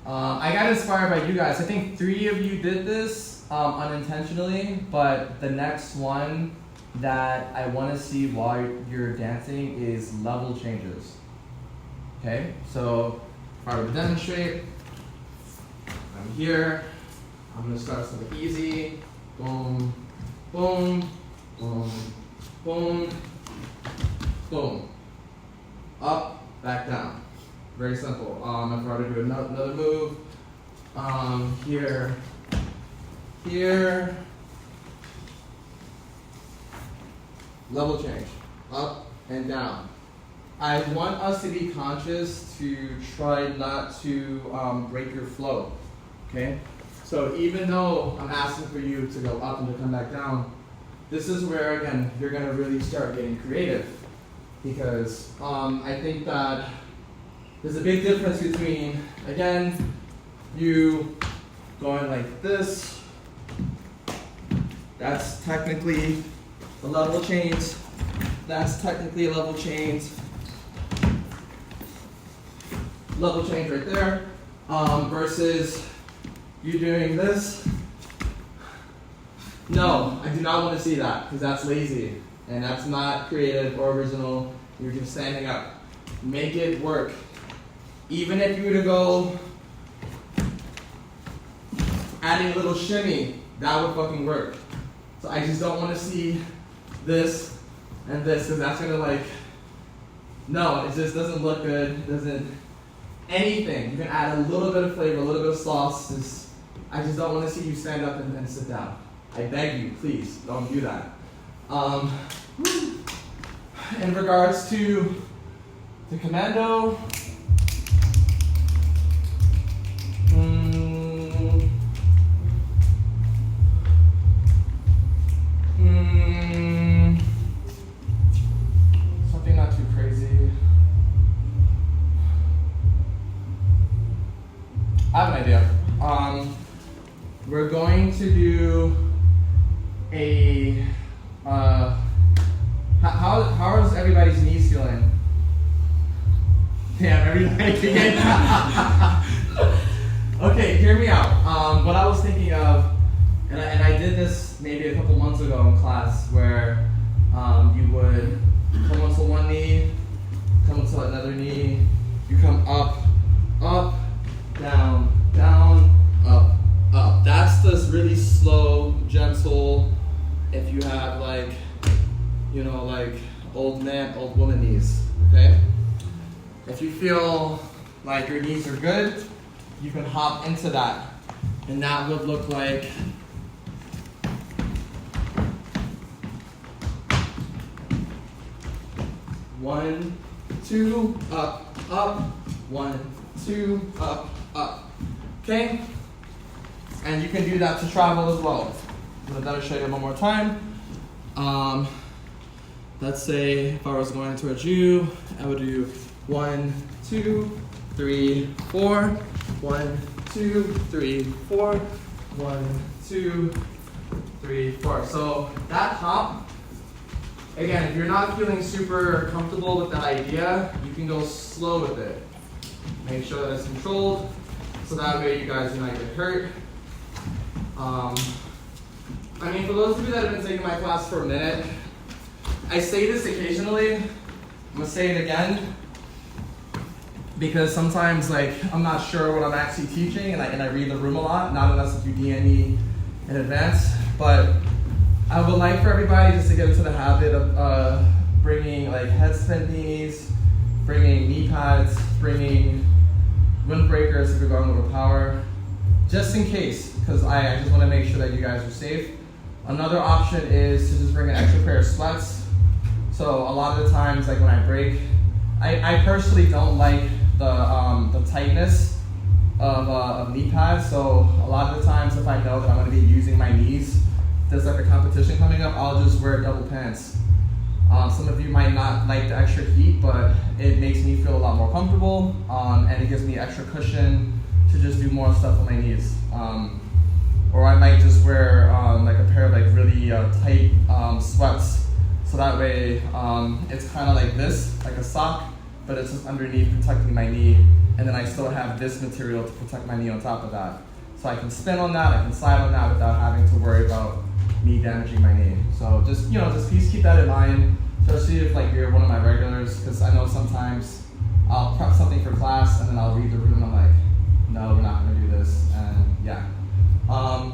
I got inspired by you guys. I think 3 of you did this unintentionally, but the next one that I want to see while you're dancing is level changes. Okay, so if I were to demonstrate, I'm here. I'm gonna start something easy. Boom, boom, boom, boom, boom. Up, back down. Very simple. If I were to do another move, here, here, level change, up and down. I want us to be conscious to try not to break your flow, okay? So even though I'm asking for you to go up and to come back down, this is where, again, you're gonna really start getting creative. Because I think that there's a big difference between, again, you going like this. That's technically a level change. That's technically a level change. Level change right there. Versus you doing this. No, I do not want to see that because that's lazy. And that's not creative or original. You're just standing up. Make it work. Even if you were to go adding a little shimmy, that would fucking work. So I just don't want to see this and this because that's gonna no, it just doesn't look good. It doesn't anything. You can add a little bit of flavor, a little bit of sauce. I just don't want to see you stand up and sit down. I beg you, please don't do that. In regards to the commando, something not too crazy. I have an idea. We're going to do a how is everybody's knees feeling? Damn, everybody can Okay, hear me out. What I was thinking of, and I did this maybe a couple months ago in class, where you would come onto one knee, come onto another knee, you come up, up, down, down, up, up. That's this really slow, gentle, if you have old man, old woman knees, okay? If you feel like your knees are good, you can hop into that. And that would look like one, two, up, up, 1, 2, up, up. Okay? And you can do that to travel as well. I'm gonna show you one more time. Let's say if I was going towards you, I would do 1, 2, 3, 4. 1, 2, 3, 4. 1, 2, 3, 4. So that hop, again, if you're not feeling super comfortable with that idea, you can go slow with it. Make sure that it's controlled, so that way you guys do not get hurt. For those of you that have been taking my class for a minute, I say this occasionally, gonna say it again because sometimes like I'm not sure what I'm actually teaching and I read the room a lot, not unless if you DM me in advance. But I would like for everybody just to get into the habit of bringing like head spin knees, bringing knee pads, bringing windbreakers if you're going over power, just in case, because I just want to make sure that you guys are safe. Another option is to just bring an extra pair of sweats. So a lot of the times, like when I break, I personally don't like the tightness of knee pads. So a lot of the times, if I know that I'm going to be using my knees, there's like a competition coming up, I'll just wear double pants. Some of you might not like the extra heat, but it makes me feel a lot more comfortable, and it gives me extra cushion to just do more stuff on my knees. Or I might just wear like a pair of like really tight sweats, so that way it's kind of like this, like a sock, but it's just underneath protecting my knee, and then I still have this material to protect my knee on top of that. So I can spin on that, I can slide on that without having to worry about me damaging my knee. So just, just please keep that in mind, especially if like you're one of my regulars, because I know sometimes I'll prep something for class and then I'll read the room and I'm like, no, we're not gonna do this, and yeah.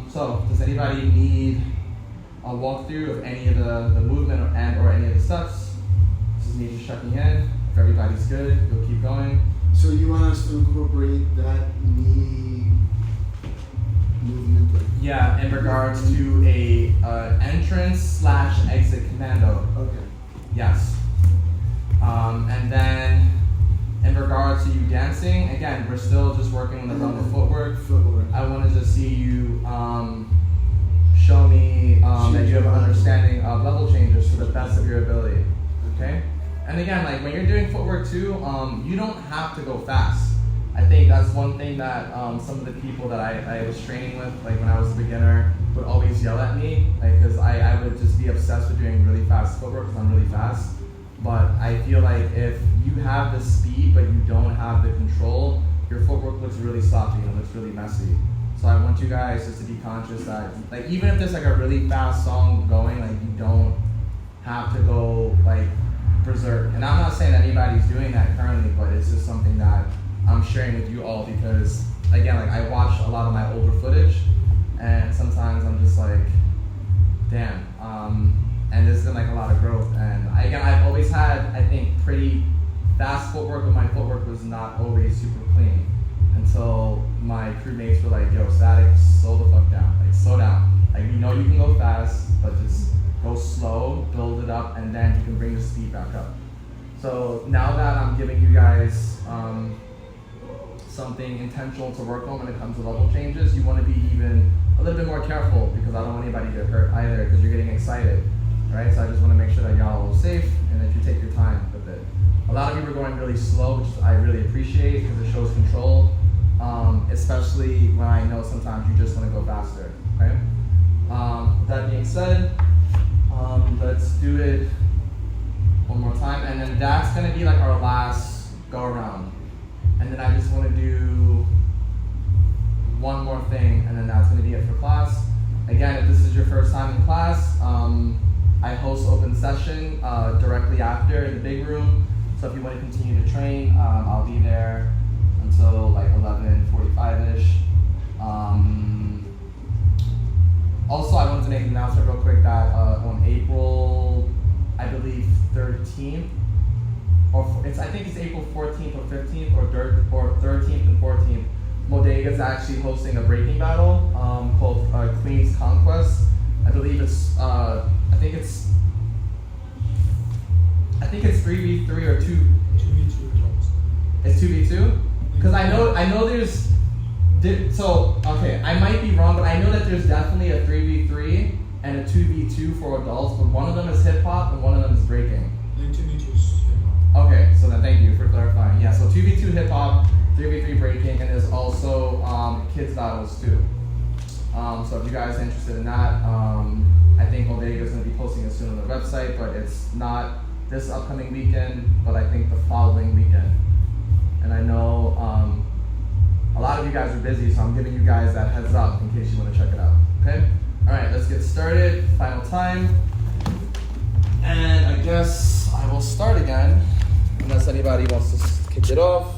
So does anybody need a walkthrough of any of the movement or any of the steps? This is me just checking in. If everybody's good, we'll keep going. So you want us to incorporate that knee movement? Like yeah, in regards to a entrance/exit commando. Okay. Yes. And then in regards to you dancing, again, we're still just working on the realm of footwork. I want to just see you show me that you have an understanding of level changes to the best of your ability. Okay? And again, like when you're doing footwork too, you don't have to go fast. I think that's one thing that some of the people that I was training with, like when I was a beginner, would always yell at me, like because I would just be obsessed with doing really fast footwork because I'm really fast. But I feel like if you have the speed but you don't have the control, your footwork looks really sloppy and looks really messy. So I want you guys just to be conscious that, like, even if there's like a really fast song going, like you don't have to go like berserk. And I'm not saying anybody's doing that currently, but it's just something that I'm sharing with you all because, again, like I watch a lot of my older footage, and sometimes I'm just like, damn. And there's been like a lot of growth. And again, I've always had, I think, pretty fast footwork, but my footwork was not always super clean until my crewmates were like, yo, Static, slow the fuck down. Like, slow down. Like, you know you can go fast, but just go slow, build it up, and then you can bring the speed back up. So now that I'm giving you guys something intentional to work on when it comes to level changes, you want to be even a little bit more careful because I don't want anybody to get hurt either because you're getting excited, right? So I just want to make sure that y'all are safe and that you take your time with it. A lot of you are going really slow, which I really appreciate because it shows control, especially when I know sometimes you just want to go faster, okay? With that being said, let's do it one more time, and then that's going to be like our last go around. And then I just want to do one more thing, and then that's going to be it for class. Again, if this is your first time in class, I host open session directly after in the big room. So if you want to continue to train, I'll be there until like 11:45-ish. Also, I wanted to make an announcement real quick that on April, I believe 13th, I think it's April 14th or 15th or 13th and 14th. Modega is actually hosting a breaking battle called Queen's Conquest. I believe it's I think it's 3v3 or 2v2. It's 2v2? Because I know there's okay, I might be wrong, but I know that there's definitely a 3v3 and a 2v2 for adults, but one of them is hip hop and one of them is breaking. I think 2v2 is hip hop. Okay, so then thank you for clarifying. Yeah, so 2v2 hip hop, 3v3 breaking, and there's also kids battles too. So if you guys are interested in that, I think Modega is going to be posting it soon on the website, but it's not this upcoming weekend, but I think the following weekend. And I know a lot of you guys are busy, so I'm giving you guys that heads up in case you want to check it out. Okay? All right, let's get started. Final time. And I guess I will start again anybody wants to kick it off.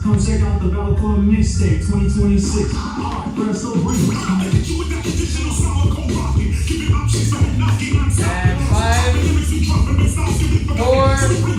Come check out the Valor Mixtape 2026. Press the ring. And 5, 4, 3.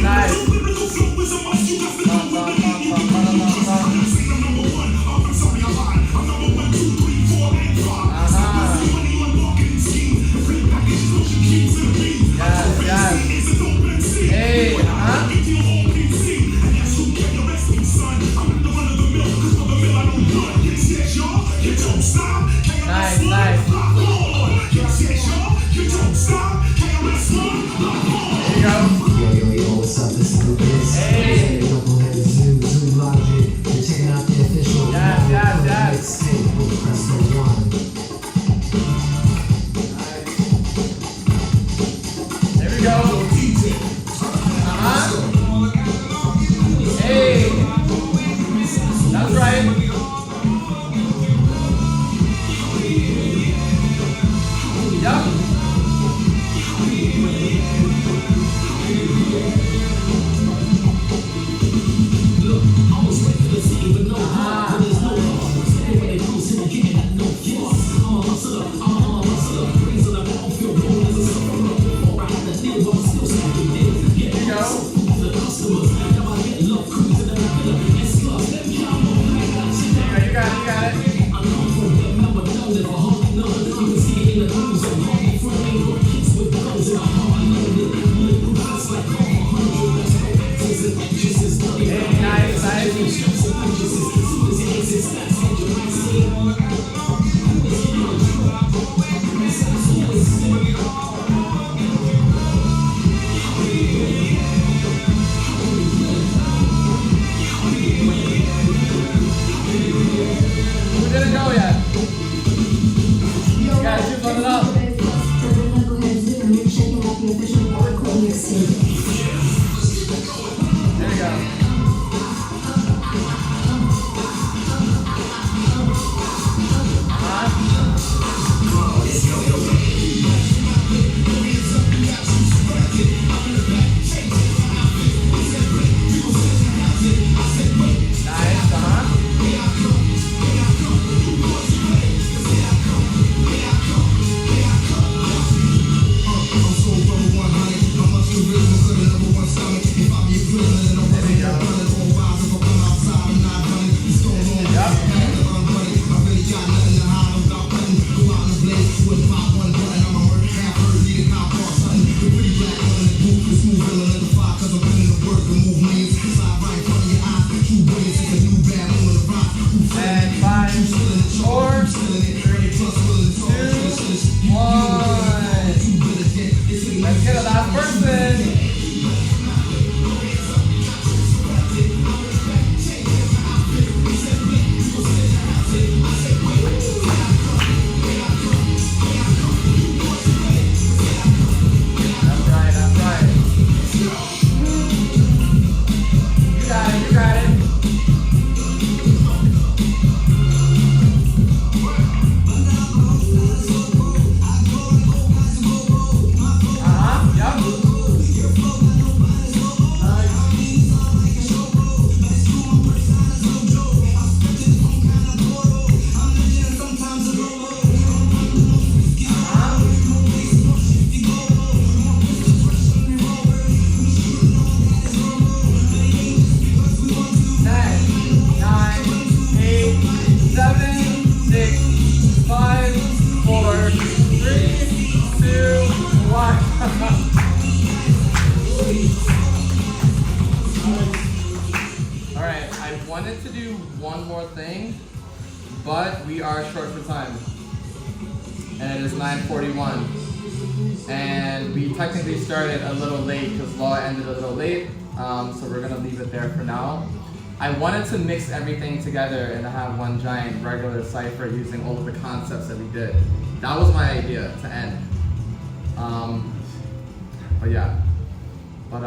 Nice. wanted to do one more thing, but we are short for time. And it is 9:41. And we technically started a little late because law ended a little late. So we're gonna leave it there for now. I wanted to mix everything together and have one giant regular cipher using all of the concepts that we did. That was my idea to end. But yeah. But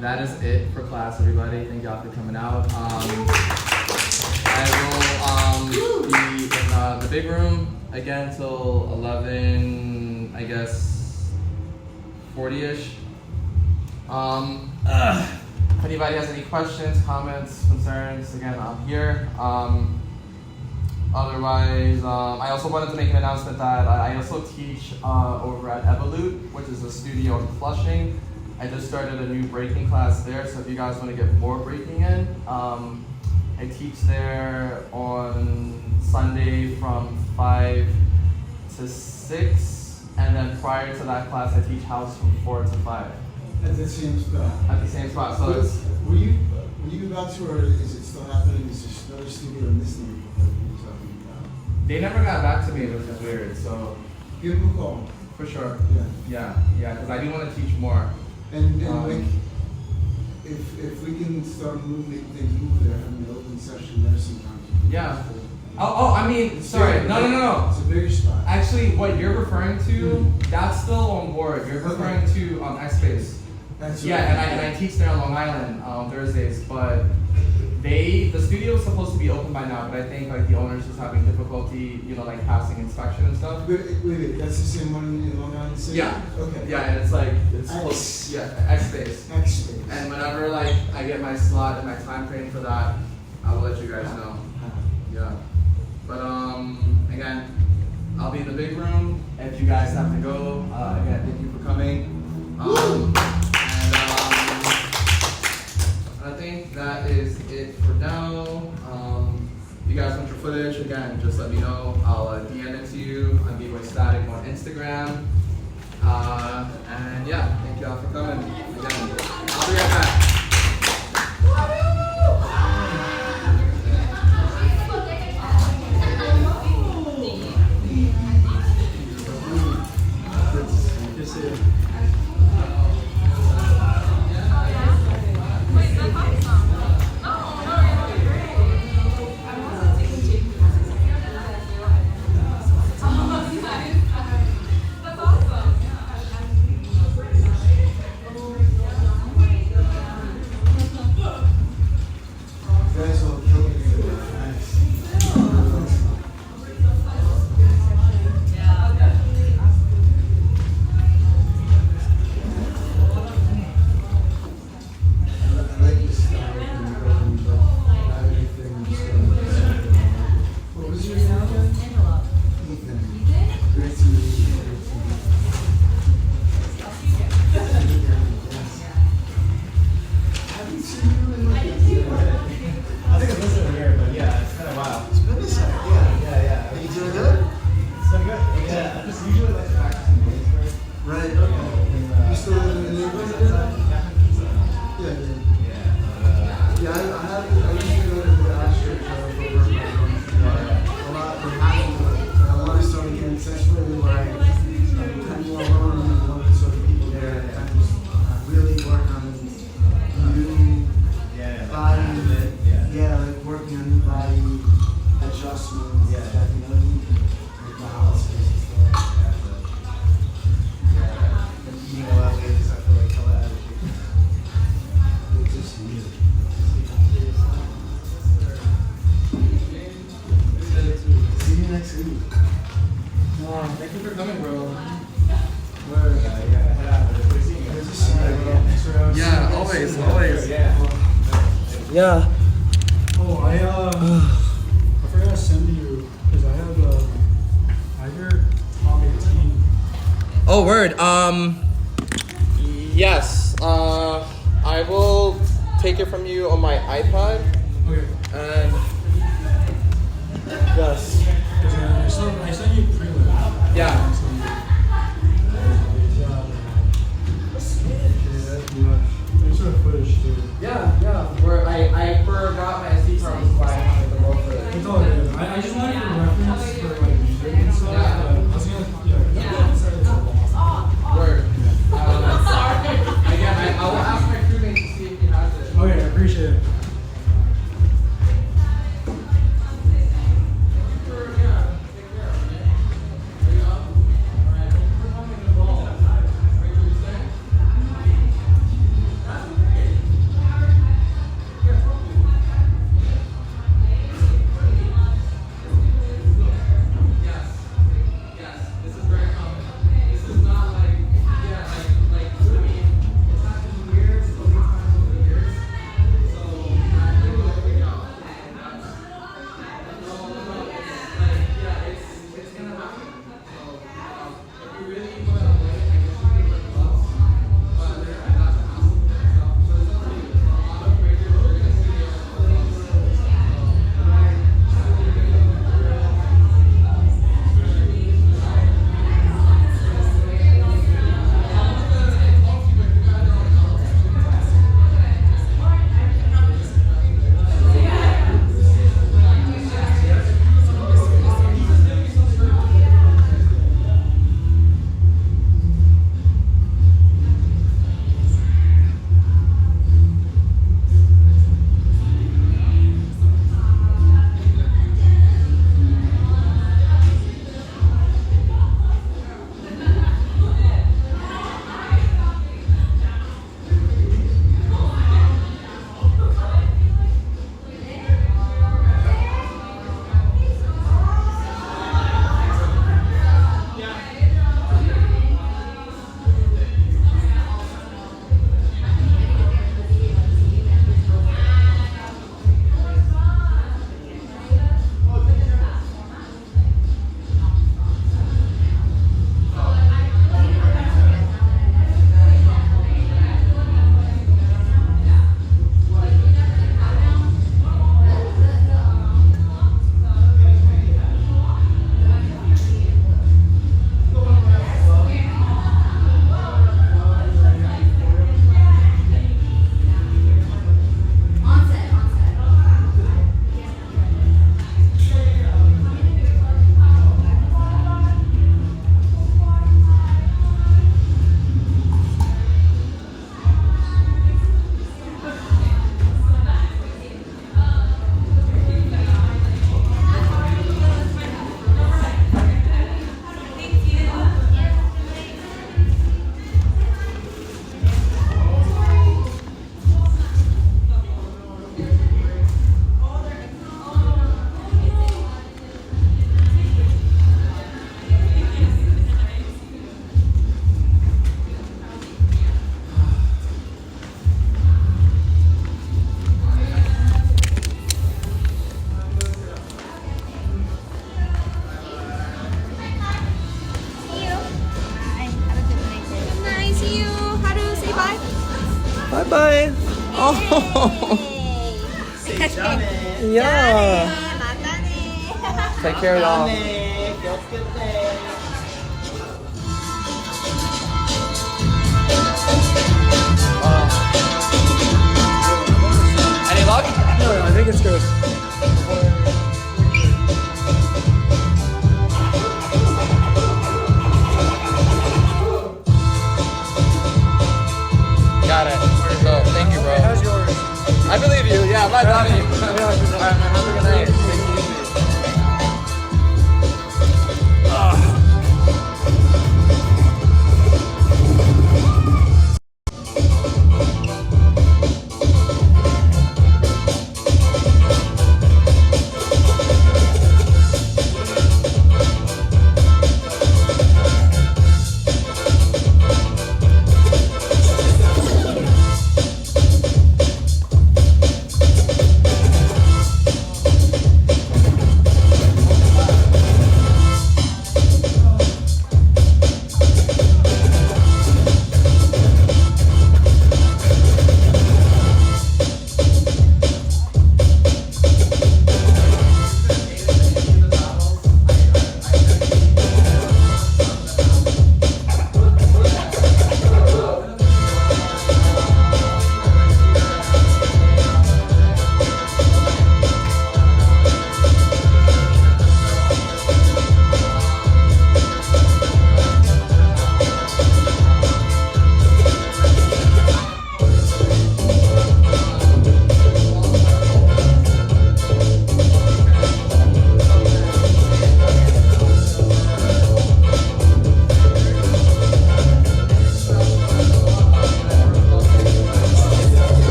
that is it for class, everybody. Thank y'all for coming out. I will be in the big room again till 11, I guess 40-ish. If anybody has any questions, comments, concerns, again, I'm here. Otherwise, I also wanted to make an announcement that I also teach over at Evolute, which is a studio in Flushing. I just started a new breaking class there, so if you guys want to get more breaking in, I teach there on Sunday from 5 to 6, and then prior to that class, I teach house from 4 to 5. At the same spot. At the same spot. So it's. Were you about to, or is it still happening? Is there another studio in this neighborhood that you're talking about? They never got back to me, which is weird. So. Give them a call. For sure. Yeah. Yeah. Because I do want to teach more. And like, if we can start moving things move there, I mean, open session there sometimes. Yeah. Oh, I mean, sorry. No. It's a bigger spot. Actually, what you're referring to, that's still on board. You're referring to X-Space. That's yeah, right. and I teach there on Long Island Thursdays, but the studio is supposed to be open by now, but I think like the owner's just having difficulty, you know, like passing inspection and stuff. Wait, that's the same one in Long Island City? Yeah. Okay. Yeah, and it's like it's X. supposed, yeah, X space. X space. And whenever like I get my slot and my time frame for that, I will let you guys know. Yeah. But again, I'll be in the big room. If you guys have to go, again, thank you for coming. I think that is it for now. If you guys want your footage, again, just let me know. I'll DM it to you on B-Boy Static on Instagram. And yeah, thank you all for coming. Again, I'll be right back. Thank you for coming, bro. Yeah, always. Yeah. Oh, I forgot to send you because I have your top 18. Oh, word. Yes. I will take it from you on my iPod. Okay. And yes. Because I sent you prelim. Yeah. Thanks for the footage too. Yeah. Where I forgot my SD card was flying the road for it. It's all good. I just wanted a reference for like music and stuff. Yeah. I was gonna, Word. Sorry. Again, I will ask my crewmate to see if he has it. Okay, I appreciate it. Bye bye. Oh. Yeah. Take care, y'all. Any luck? No, I think it's good. Got it. So, thank you, bro. How's yours? I believe you. Yeah, I'm not doubting you. Alright, man. Have a good night. Take it easy.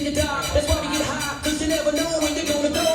in the dark. That's why we get high, cause you never know when you're gonna go.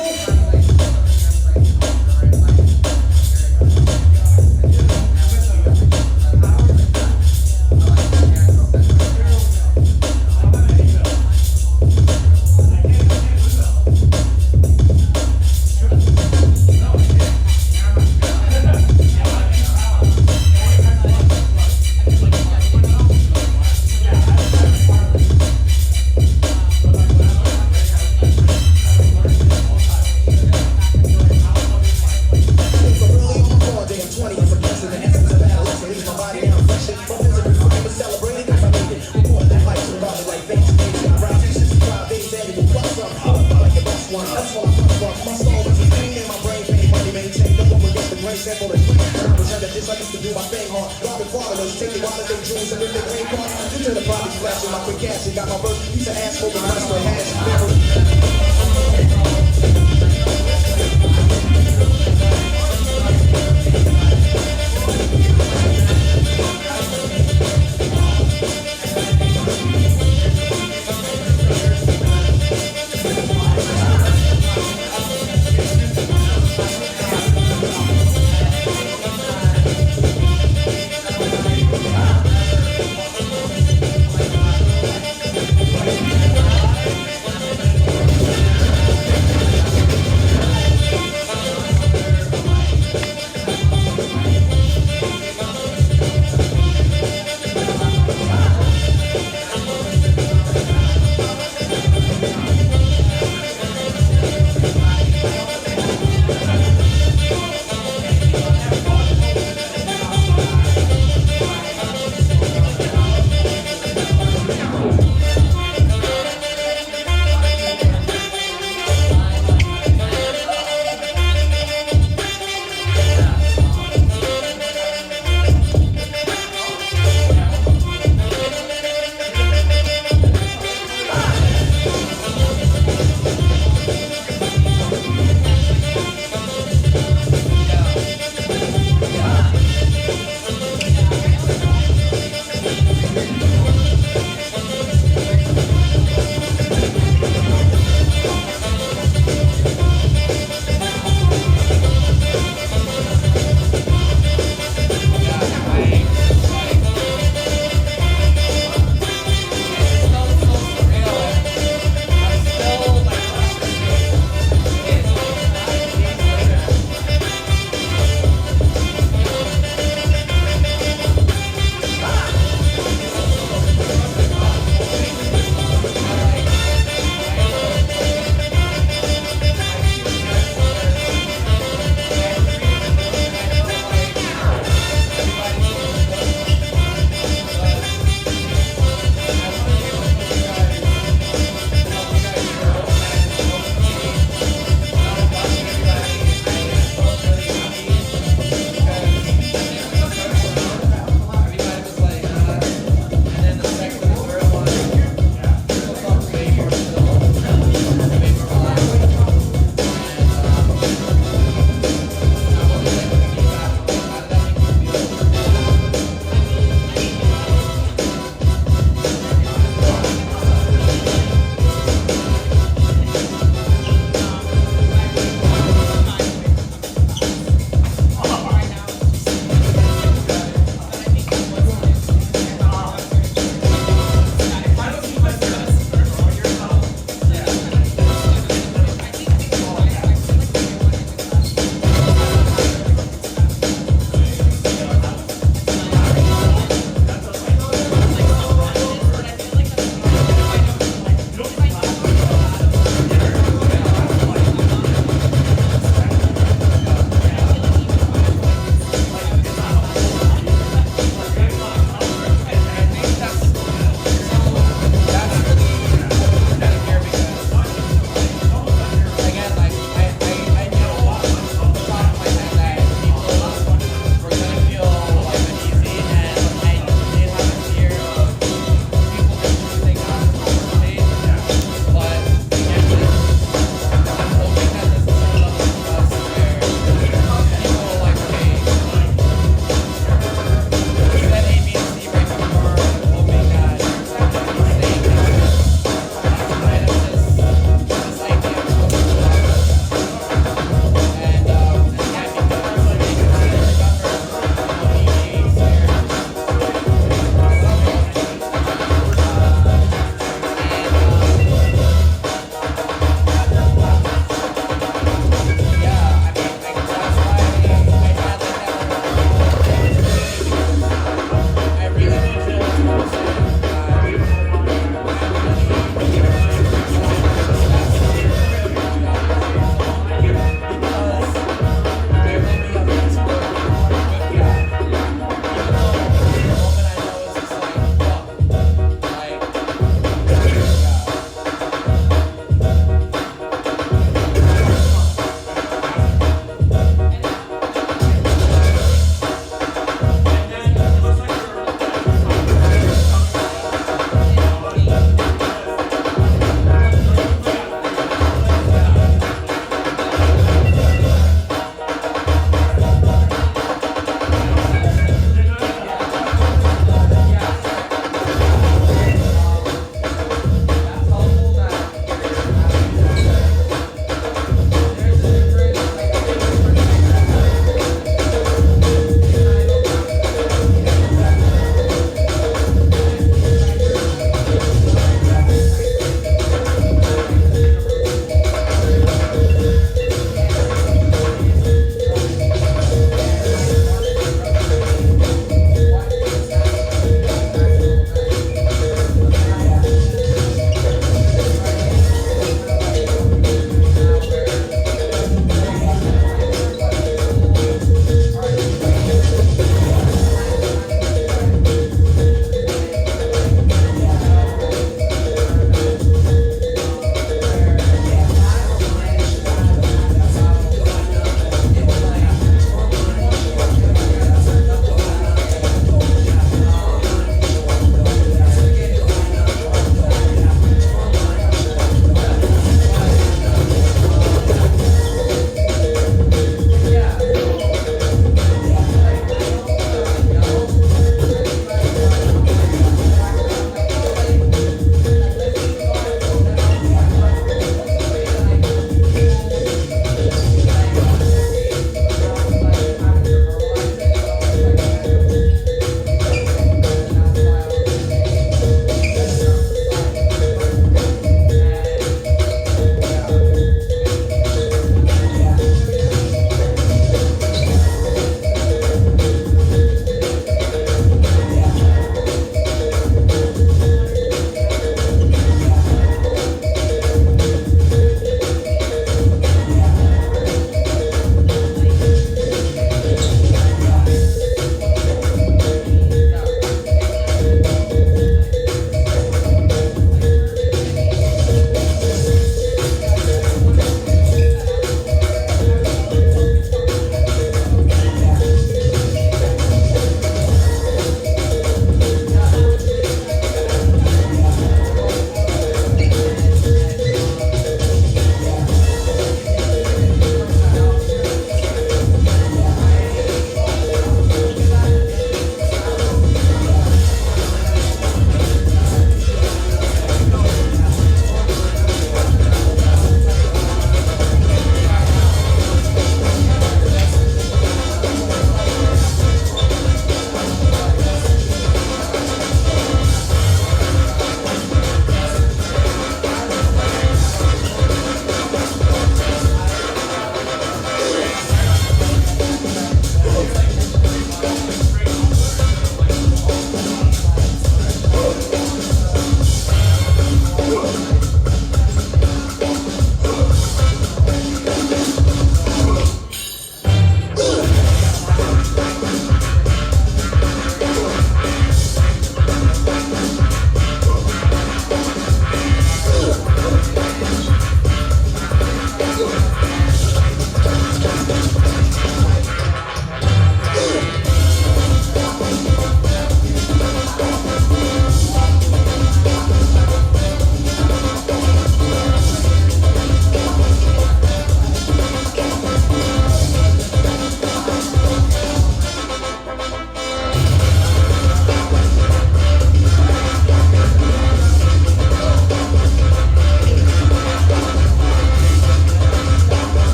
Got my first piece of ass for the rest of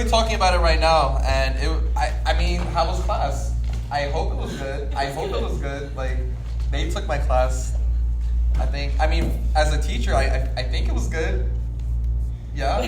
literally talking about it right now, and I mean, how was class? I hope it was good. I hope it was good. Like, they took my class. I mean, as a teacher, I think it was good. Yeah.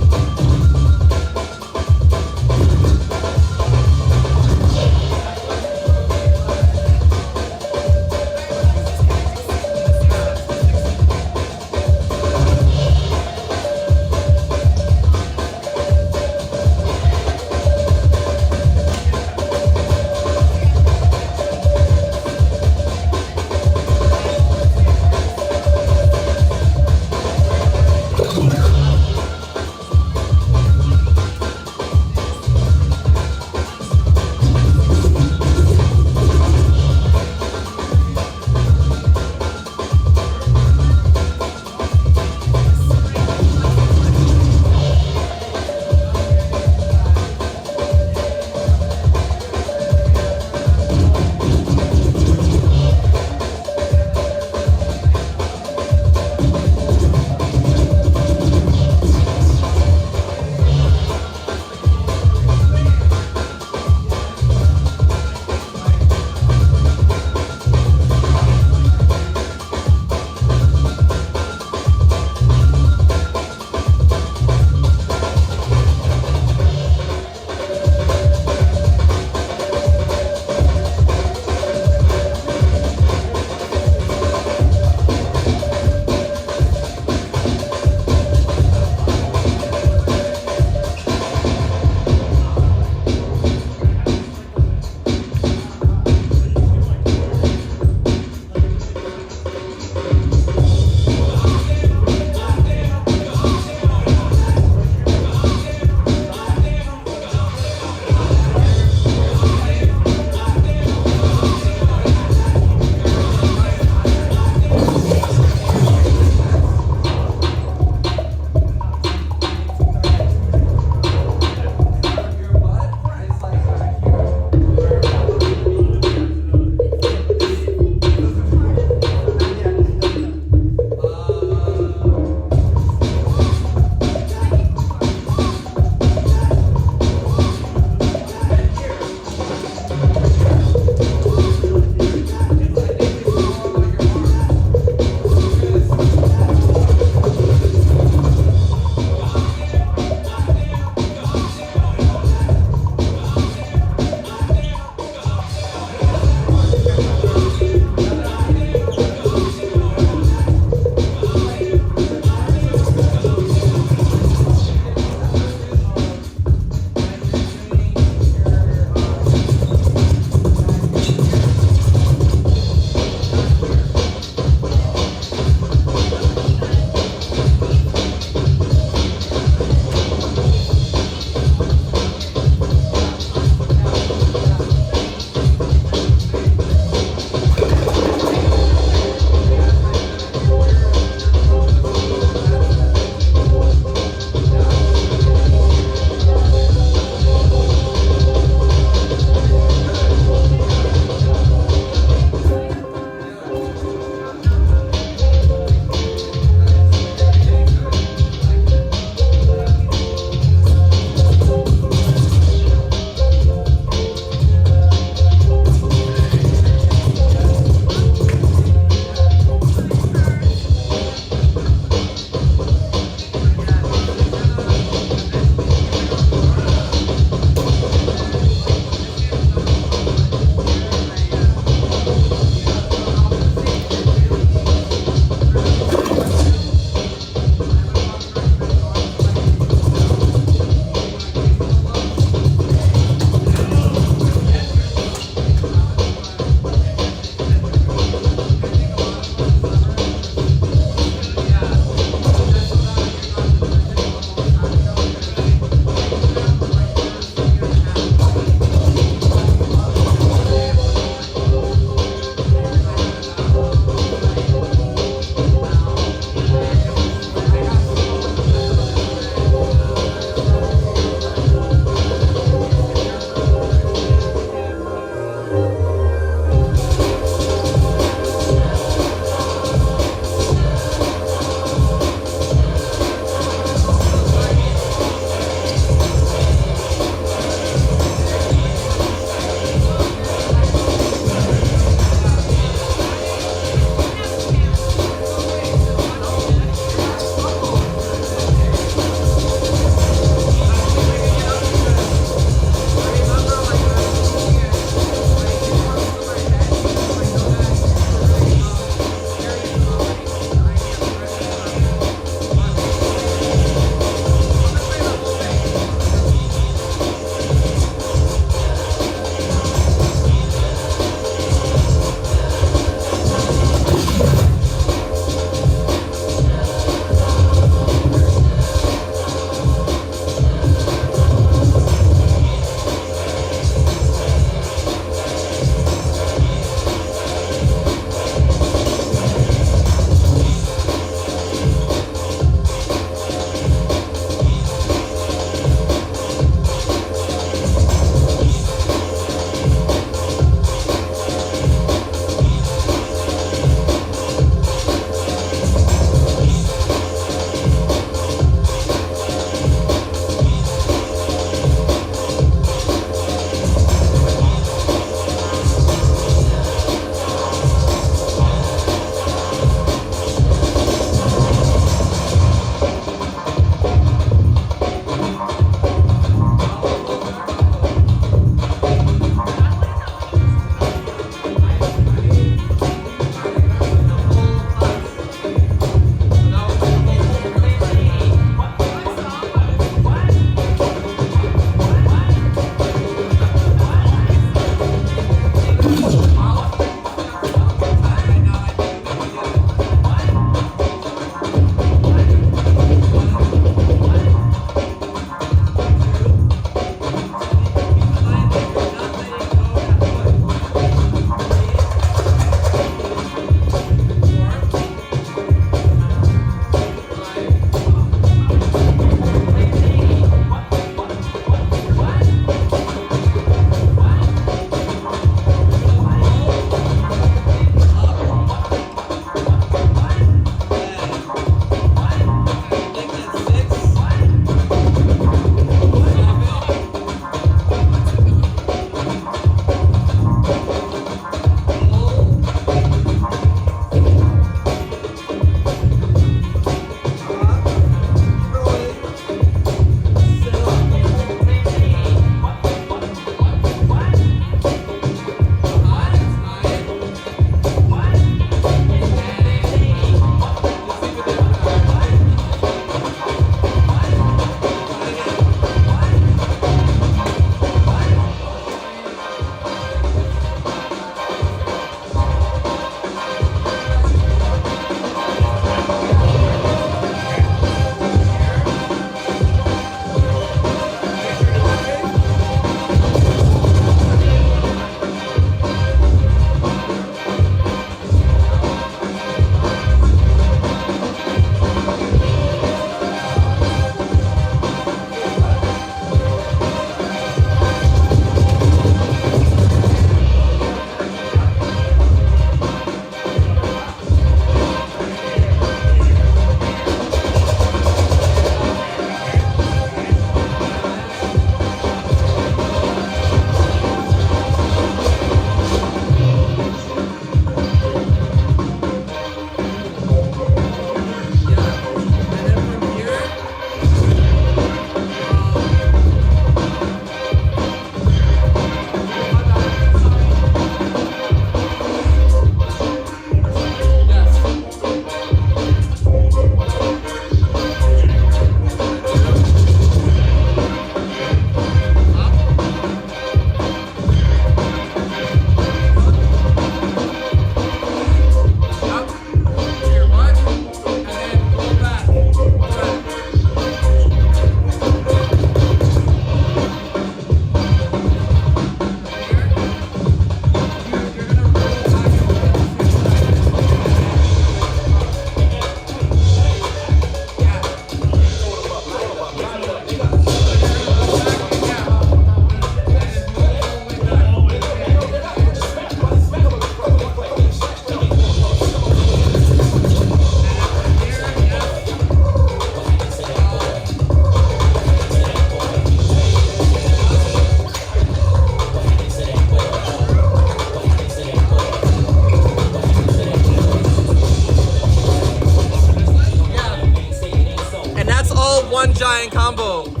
one giant combo.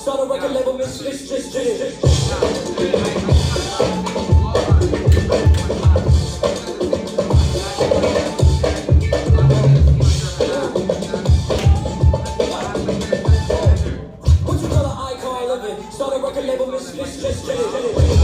Start a record label, miss, Giddens. What you call an icon living? Start a record label, miss, Giddens.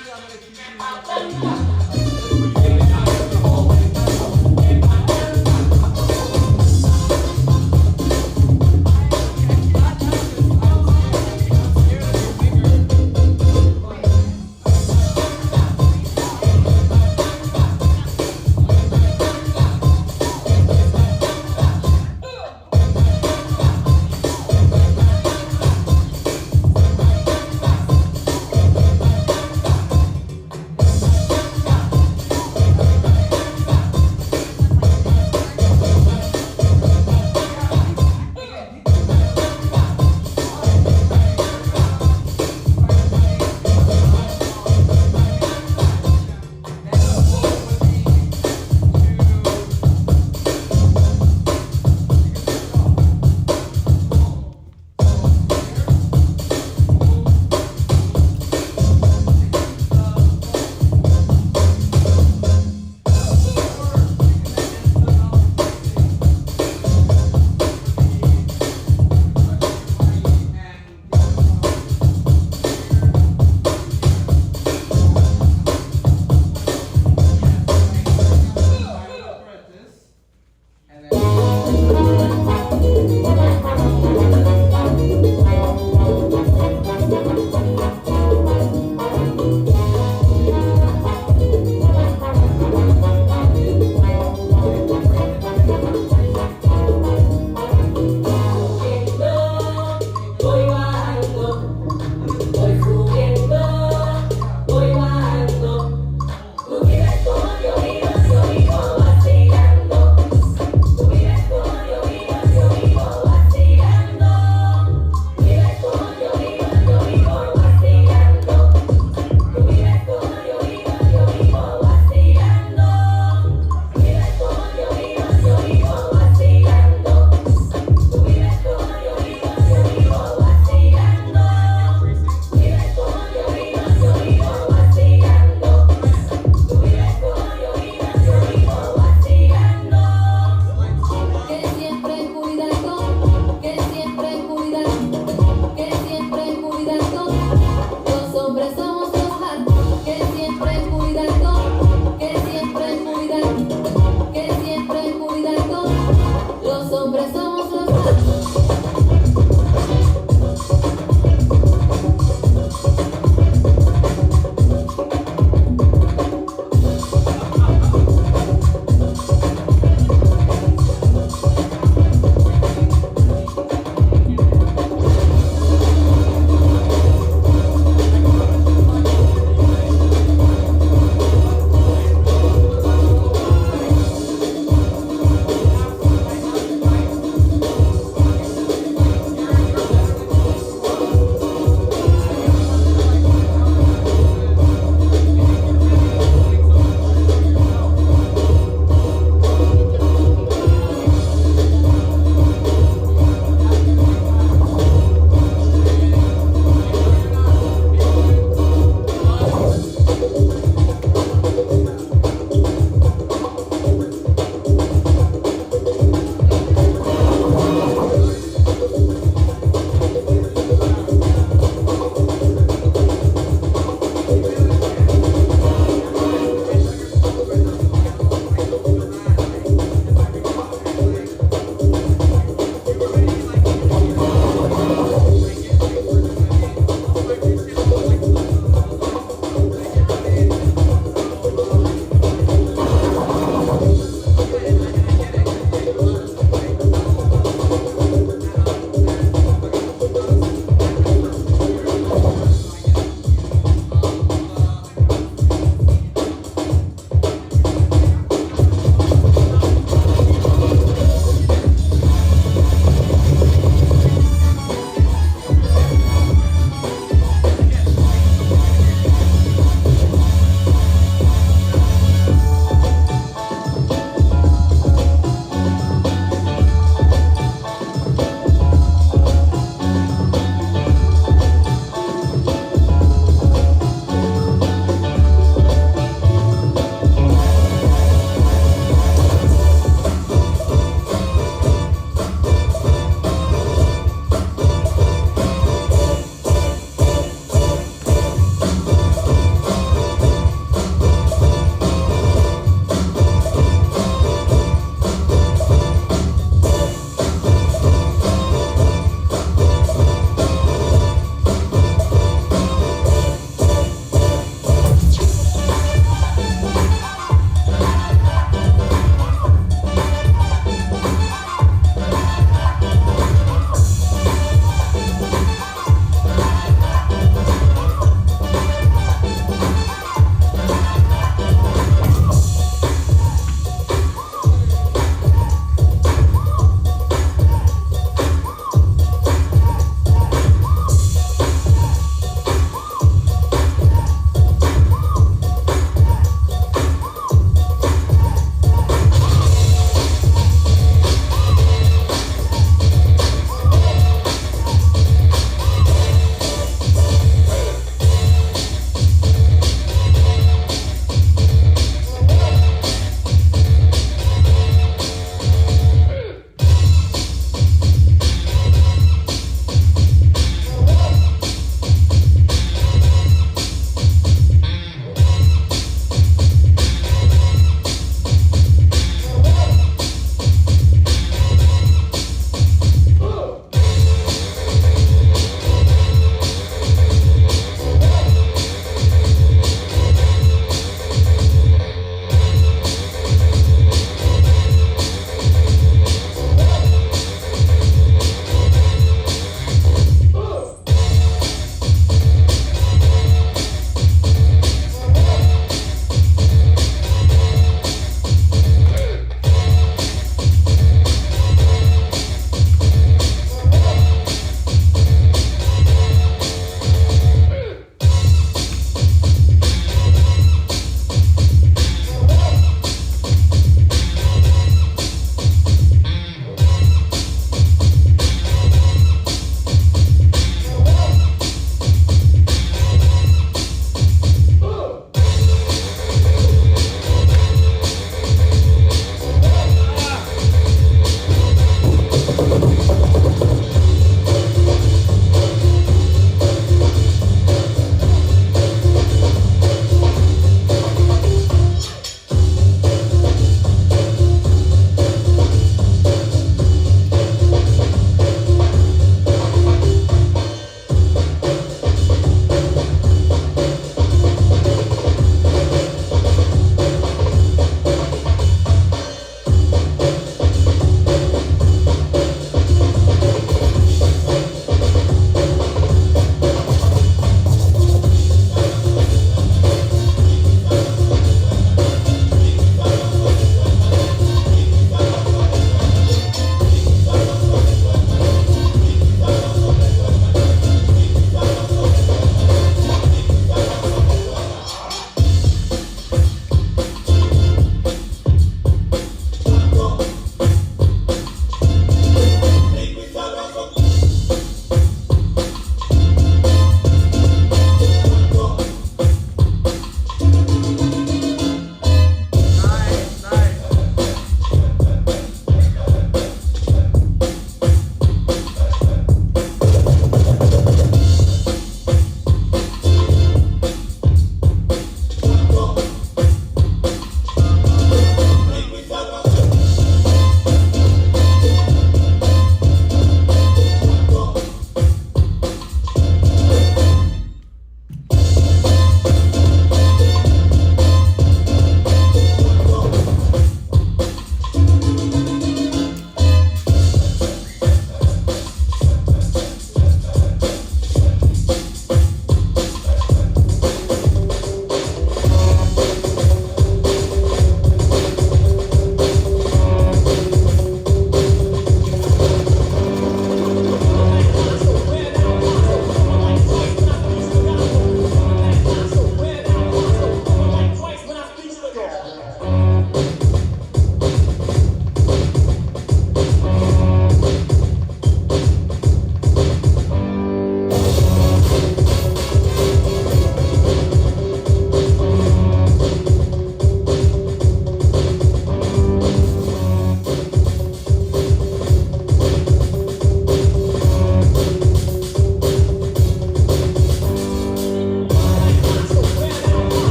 Actually, I'm gonna keep you.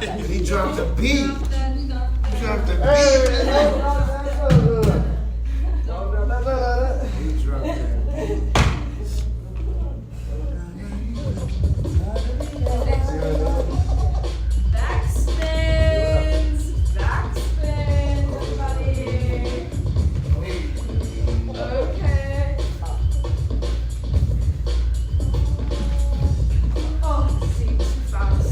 He dropped the beat. He dropped the beat. He dropped that beat. Backspins, everybody. Okay. Oh, see, too fast.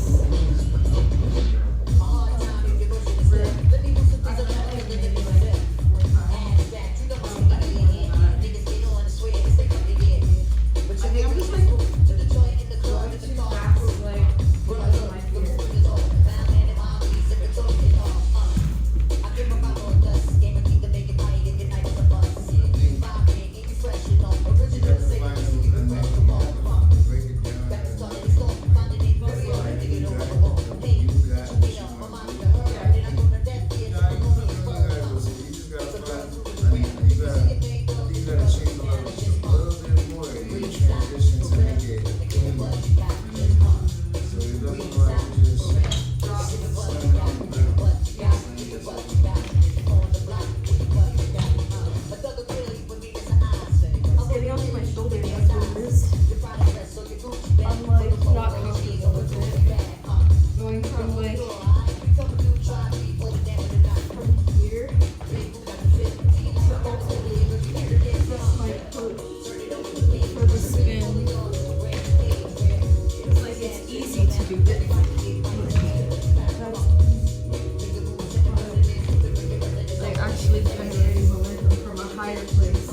Getting onto my shoulder, that's what it is. I'm like not comfortable with it. Going from like from here to ultimately here. That's my foot for the spin. It's like it's easy to do this. Like actually generating momentum from a higher place.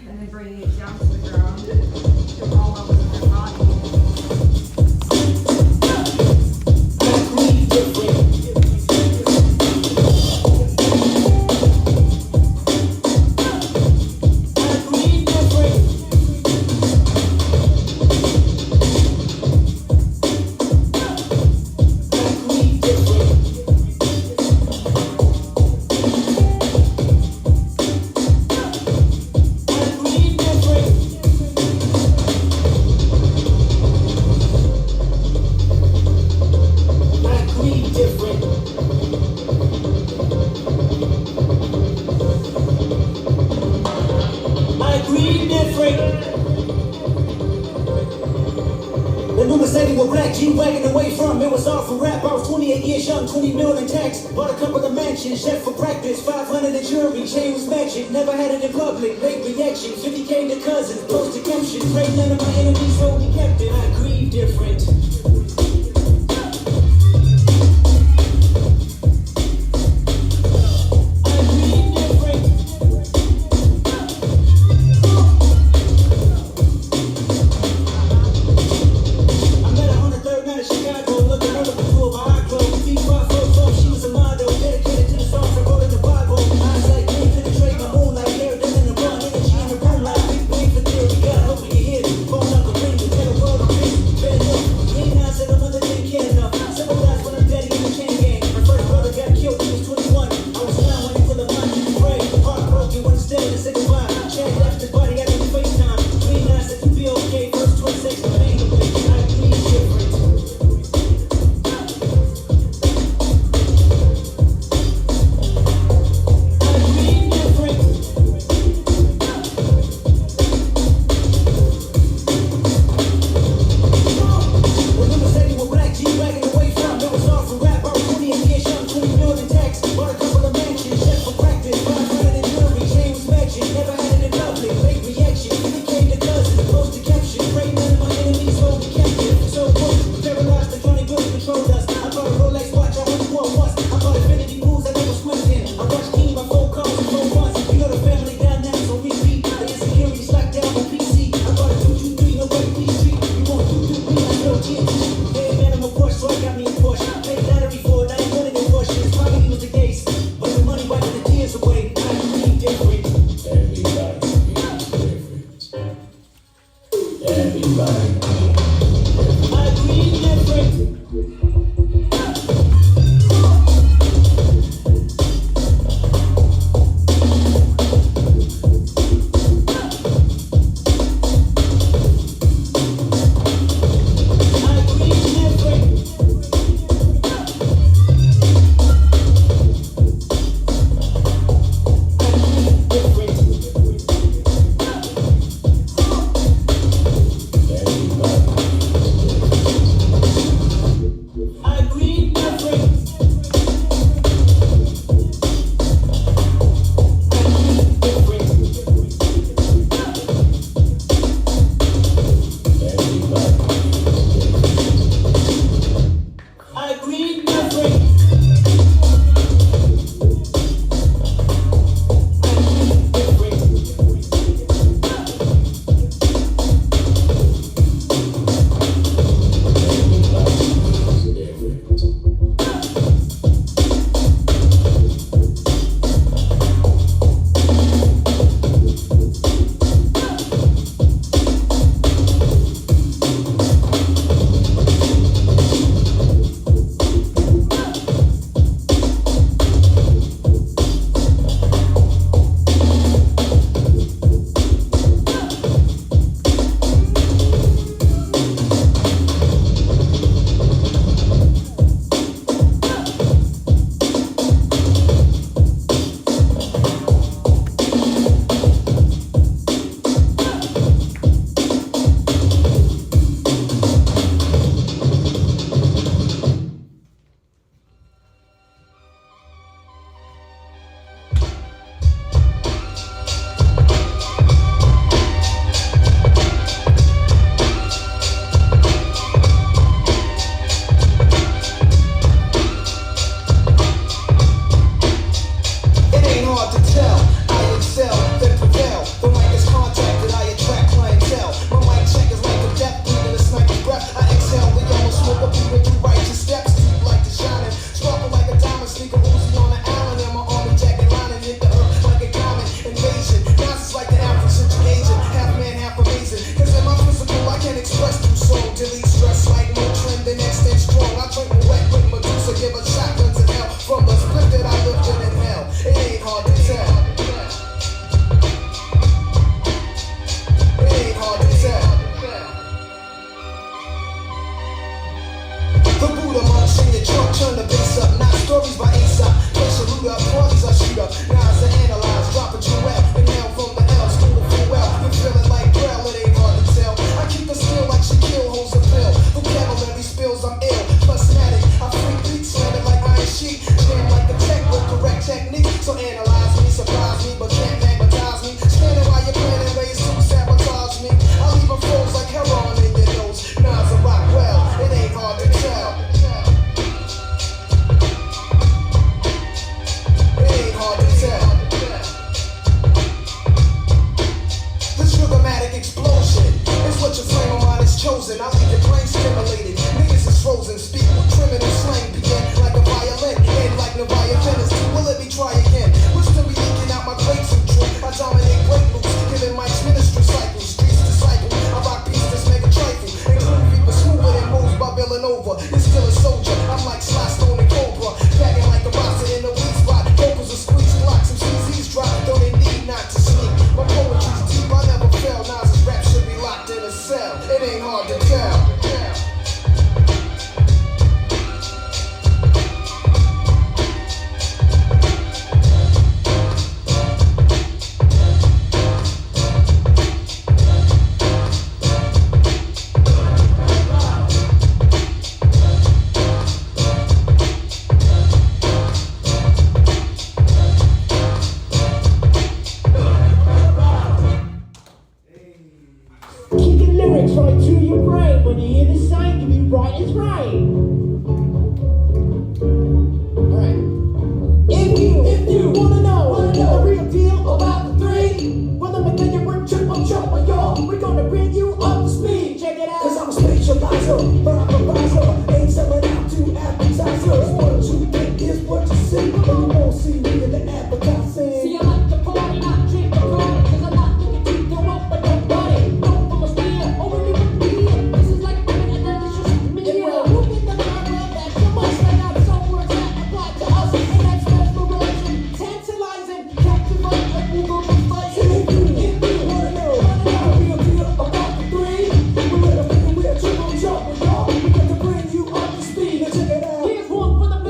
And then bringing it down to the ground to all levels of their body. G-Wagon away from, it was all for rap. I was 28 years young, 20 million tax. Bought a couple of mansions, chef for practice. 500 in jewelry, chain was magic. Never had it in public, late reaction. 50K to cousins, post to caption. Pray none of my enemies hold me captive. I grieve different. meet my friend. Here's one for the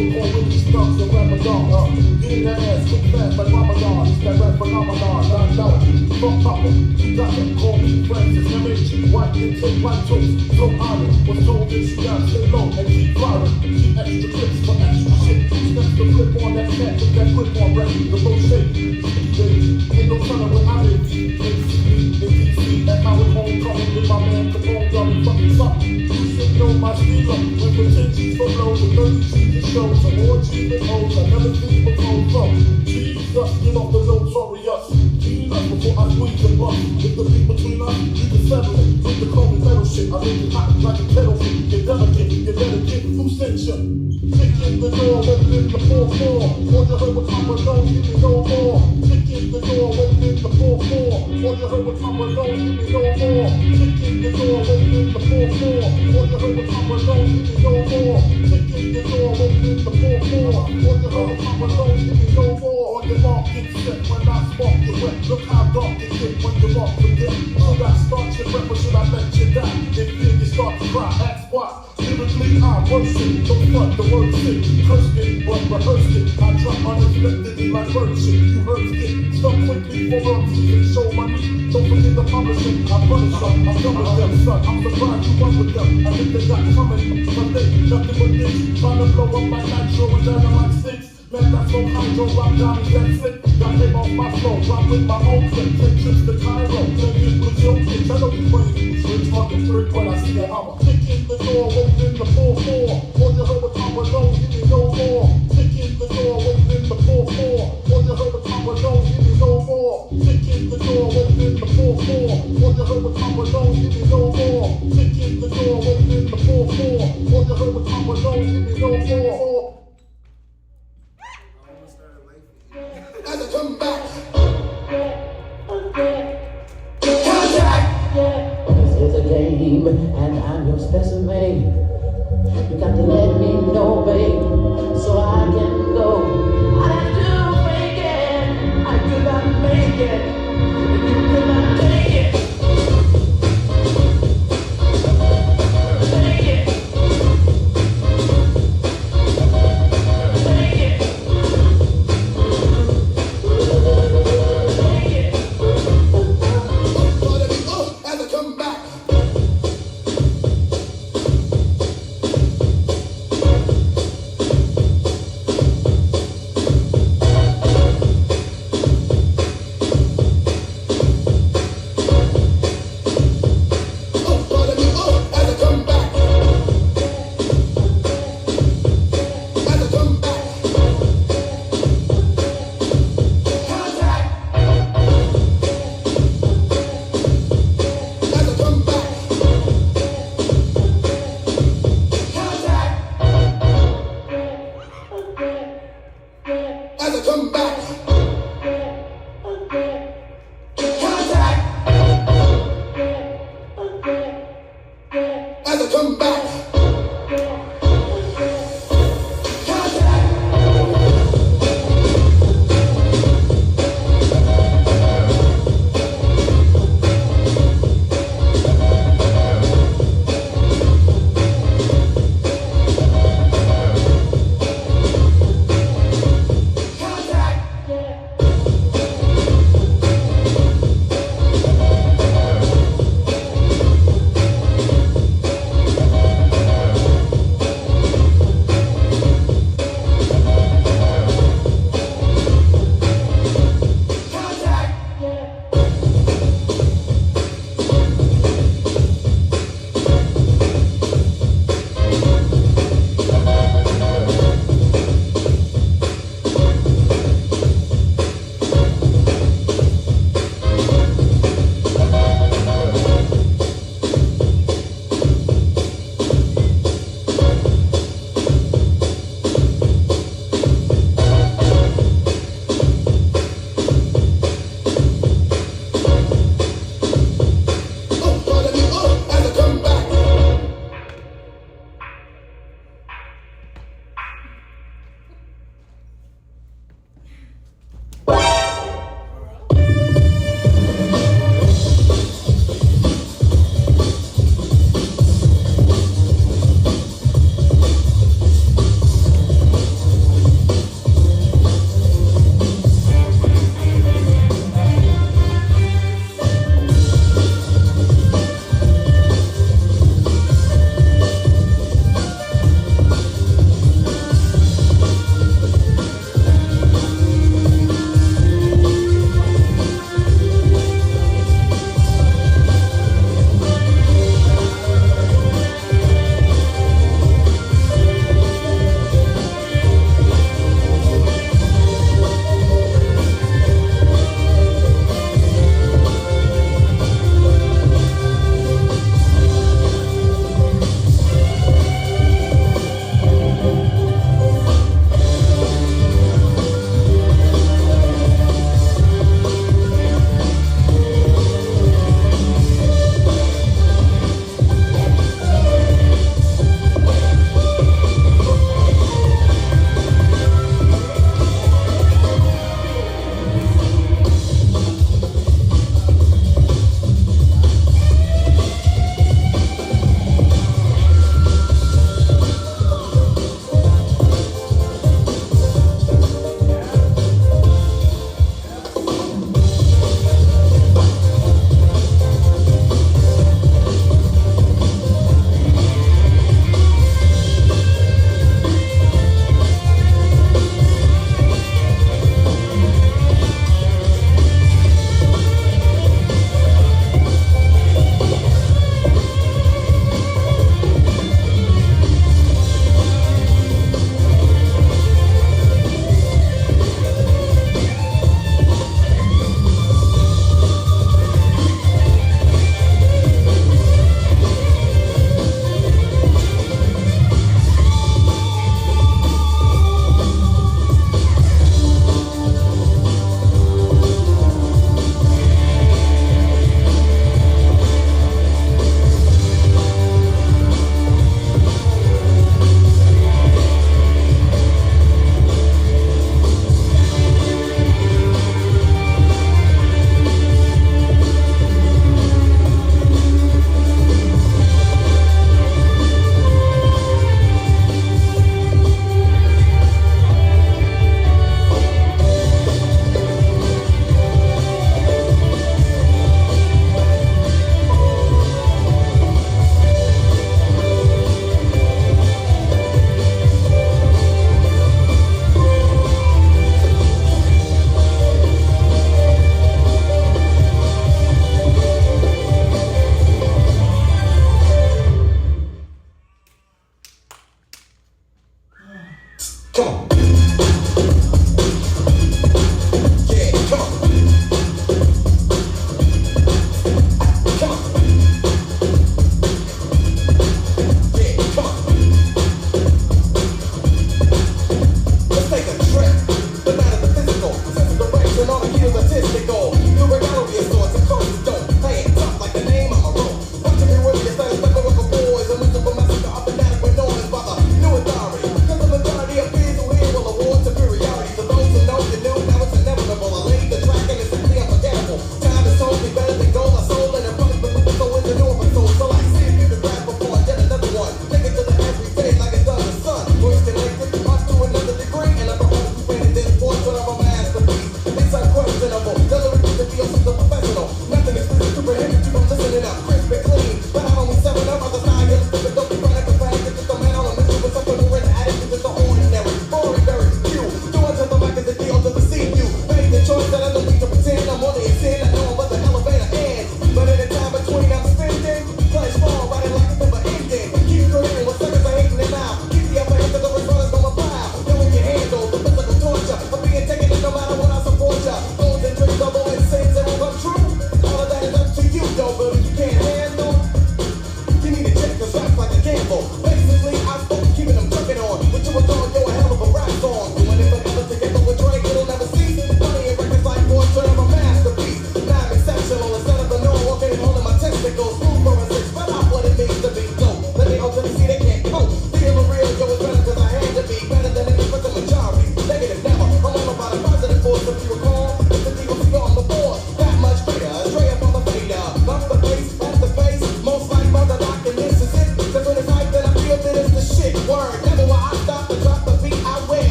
so-called Willie Stunts and Ramadan. Getting that ass quick fast like Ramadan. It's that rap phenomenon. Don Dollar, fuck Papa, you got to call me Francis M.H. White intake, white toast, so honest. Was told that you gotta stay low and keep firing. Keep extra clips for extra shit. Steps the flip on that cat with that clip on rap. The low shape, ain't no telling what I did. In DC, at my homecoming with my man Capone, y'all be fucking something. You should know my stealer. When potentials for low, with 30 cheesy shows, some more cheesy hoes I never seen before. So, Jesus, get off the notorious. Jesus, before I squeeze the bus. If the beat between us, we can settle it. With the chrome and metal shit, I make it hot like a kettle. Get delicate, you better get who sent you. Kick in the door, open the 4-4. All you heard was Papa, don't give me no more. Kick in the door, open the 4-4. All you heard was Papa, don't give me no more. Kick in the door, open the 4-4. All you heard was Papa, don't give me no more. Kick in the door, open the 4-4. All you heard was Papa, don't give me no more. On your mark, get set when I spark you wet. Look how dark it get when you're off the deck. Should I start your rep or should I let you die? If you start to cry, ask why. Lyrically, I worship, don't front the word sick. Cursed it, but rehearsed it. I drop unexpectedly like bird shit. You heard it, stop quickly for up and show money. Don't forget the publishing, I punish them. I'm done with them, son. I'm surprised you won with them. I think they got coming, but they nothing but this. Trying to blow up like nitro and dynamite sticks. Man, that's no hydro, rock down and that's it. Got him off my flow, rock with my own clip. Take trips to Cairo, take it with your kids. I know you playing switch fucking third when I see that hammer. Kick in the door, open the 4-4. All you heard was Papa, don't give me no more. Kick in the door, open the 4-4. All you heard was Papa, don't give me no more. Kick in the door, open the 4-4. All you heard was Papa, don't give me no more. Kick in the door, open the 4-4. All you heard was Papa, don't give me no more. As I come back, contact. This is a game, and I'm your specimen. You got to let me know, babe, so I can go. I have to make it. I could not make it. You could not take it. Take it. Take it. As I come back.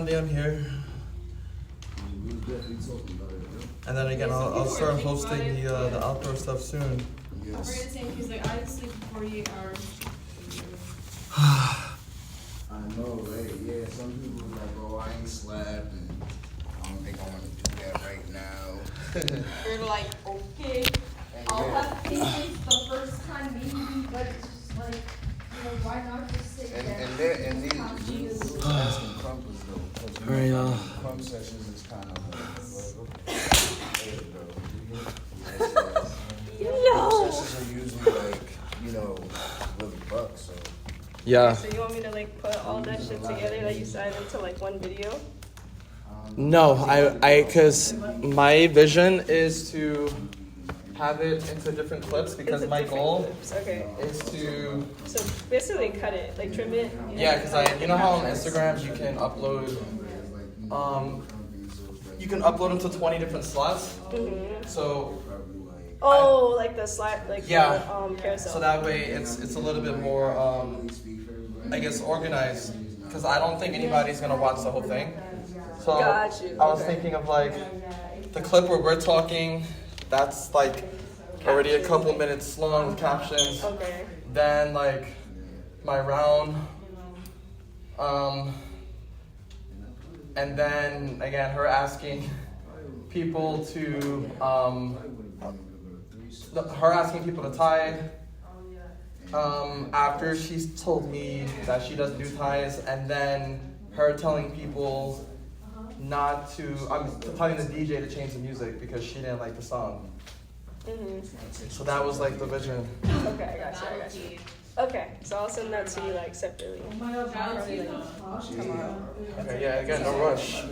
Sunday I'm here. And then again, I'll start hosting the outdoor stuff soon. I'm ready to say, he's like, I sleep for 48 hours. I know, right? Yeah, some people are like, oh, I ain't slept, and I don't think I want to do that right now. You're like, okay, I'll have patience the first time maybe, but it's just like, you know, why not just sit there? And these asking crumpers though, because Alright, y'all. crump sessions is kind of No. sessions are usually like, you know, really bucks, so. Yeah. So you want me to like put all that shit together that you said into like one video? No, cause my vision is to have it into different clips because my goal Okay. is to, So basically cut it, like trim it. yeah, cause you know how on Instagram you can upload, you can upload them to 20 different slots. Mm-hmm. So, Oh, like the slide, like yeah. the carousel. So that way it's a little bit more, I guess, organized. Because I don't think anybody's going to watch the whole thing. So Got you. I was thinking of like the clip where we're talking, that's like already a couple minutes long with captions. Okay. Then like my round. And then again, her asking people to, her asking people to tithe. After she's told me that she doesn't do ties, and then her telling people not to, telling the DJ to change the music because she didn't like the song. Mm-hmm. So that was like the vision. Okay, I got you. Okay, so I'll send that to you like separately. Okay, yeah, again, no rush.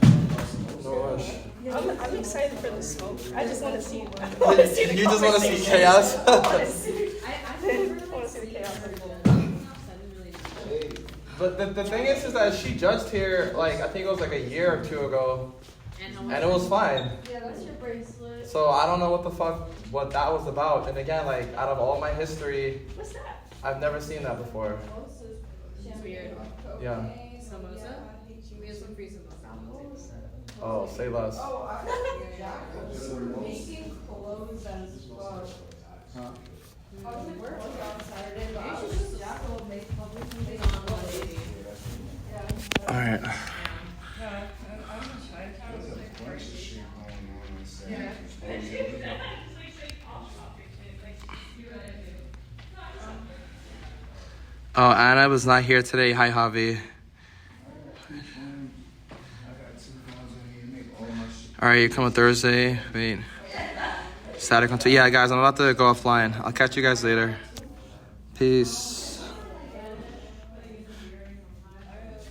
No rush. I'm excited for the smoke. I just want to see. You just want to see chaos? I want to see the chaos. But the thing is that she judged here, like, I think it was like a year or two ago, and it was fine. Yeah, that's your bracelet. So I don't know what that was about. And again, like, out of all my history, What's that? I've never seen that before. It's weird. Yeah. Samosa? We have some free samosas. Oh, say less. Making clothes as fuck. I was like, where was it on Saturday? But I was just Jack will make public something on Monday. Yeah. Alright. Yeah, I'm gonna try to have it like first. Yeah. Oh, Anna was not here today. Hi, Javi. Alright, you coming Thursday? Wait. Saturday come to, yeah, guys, I'm about to go offline. I'll catch you guys later. Peace.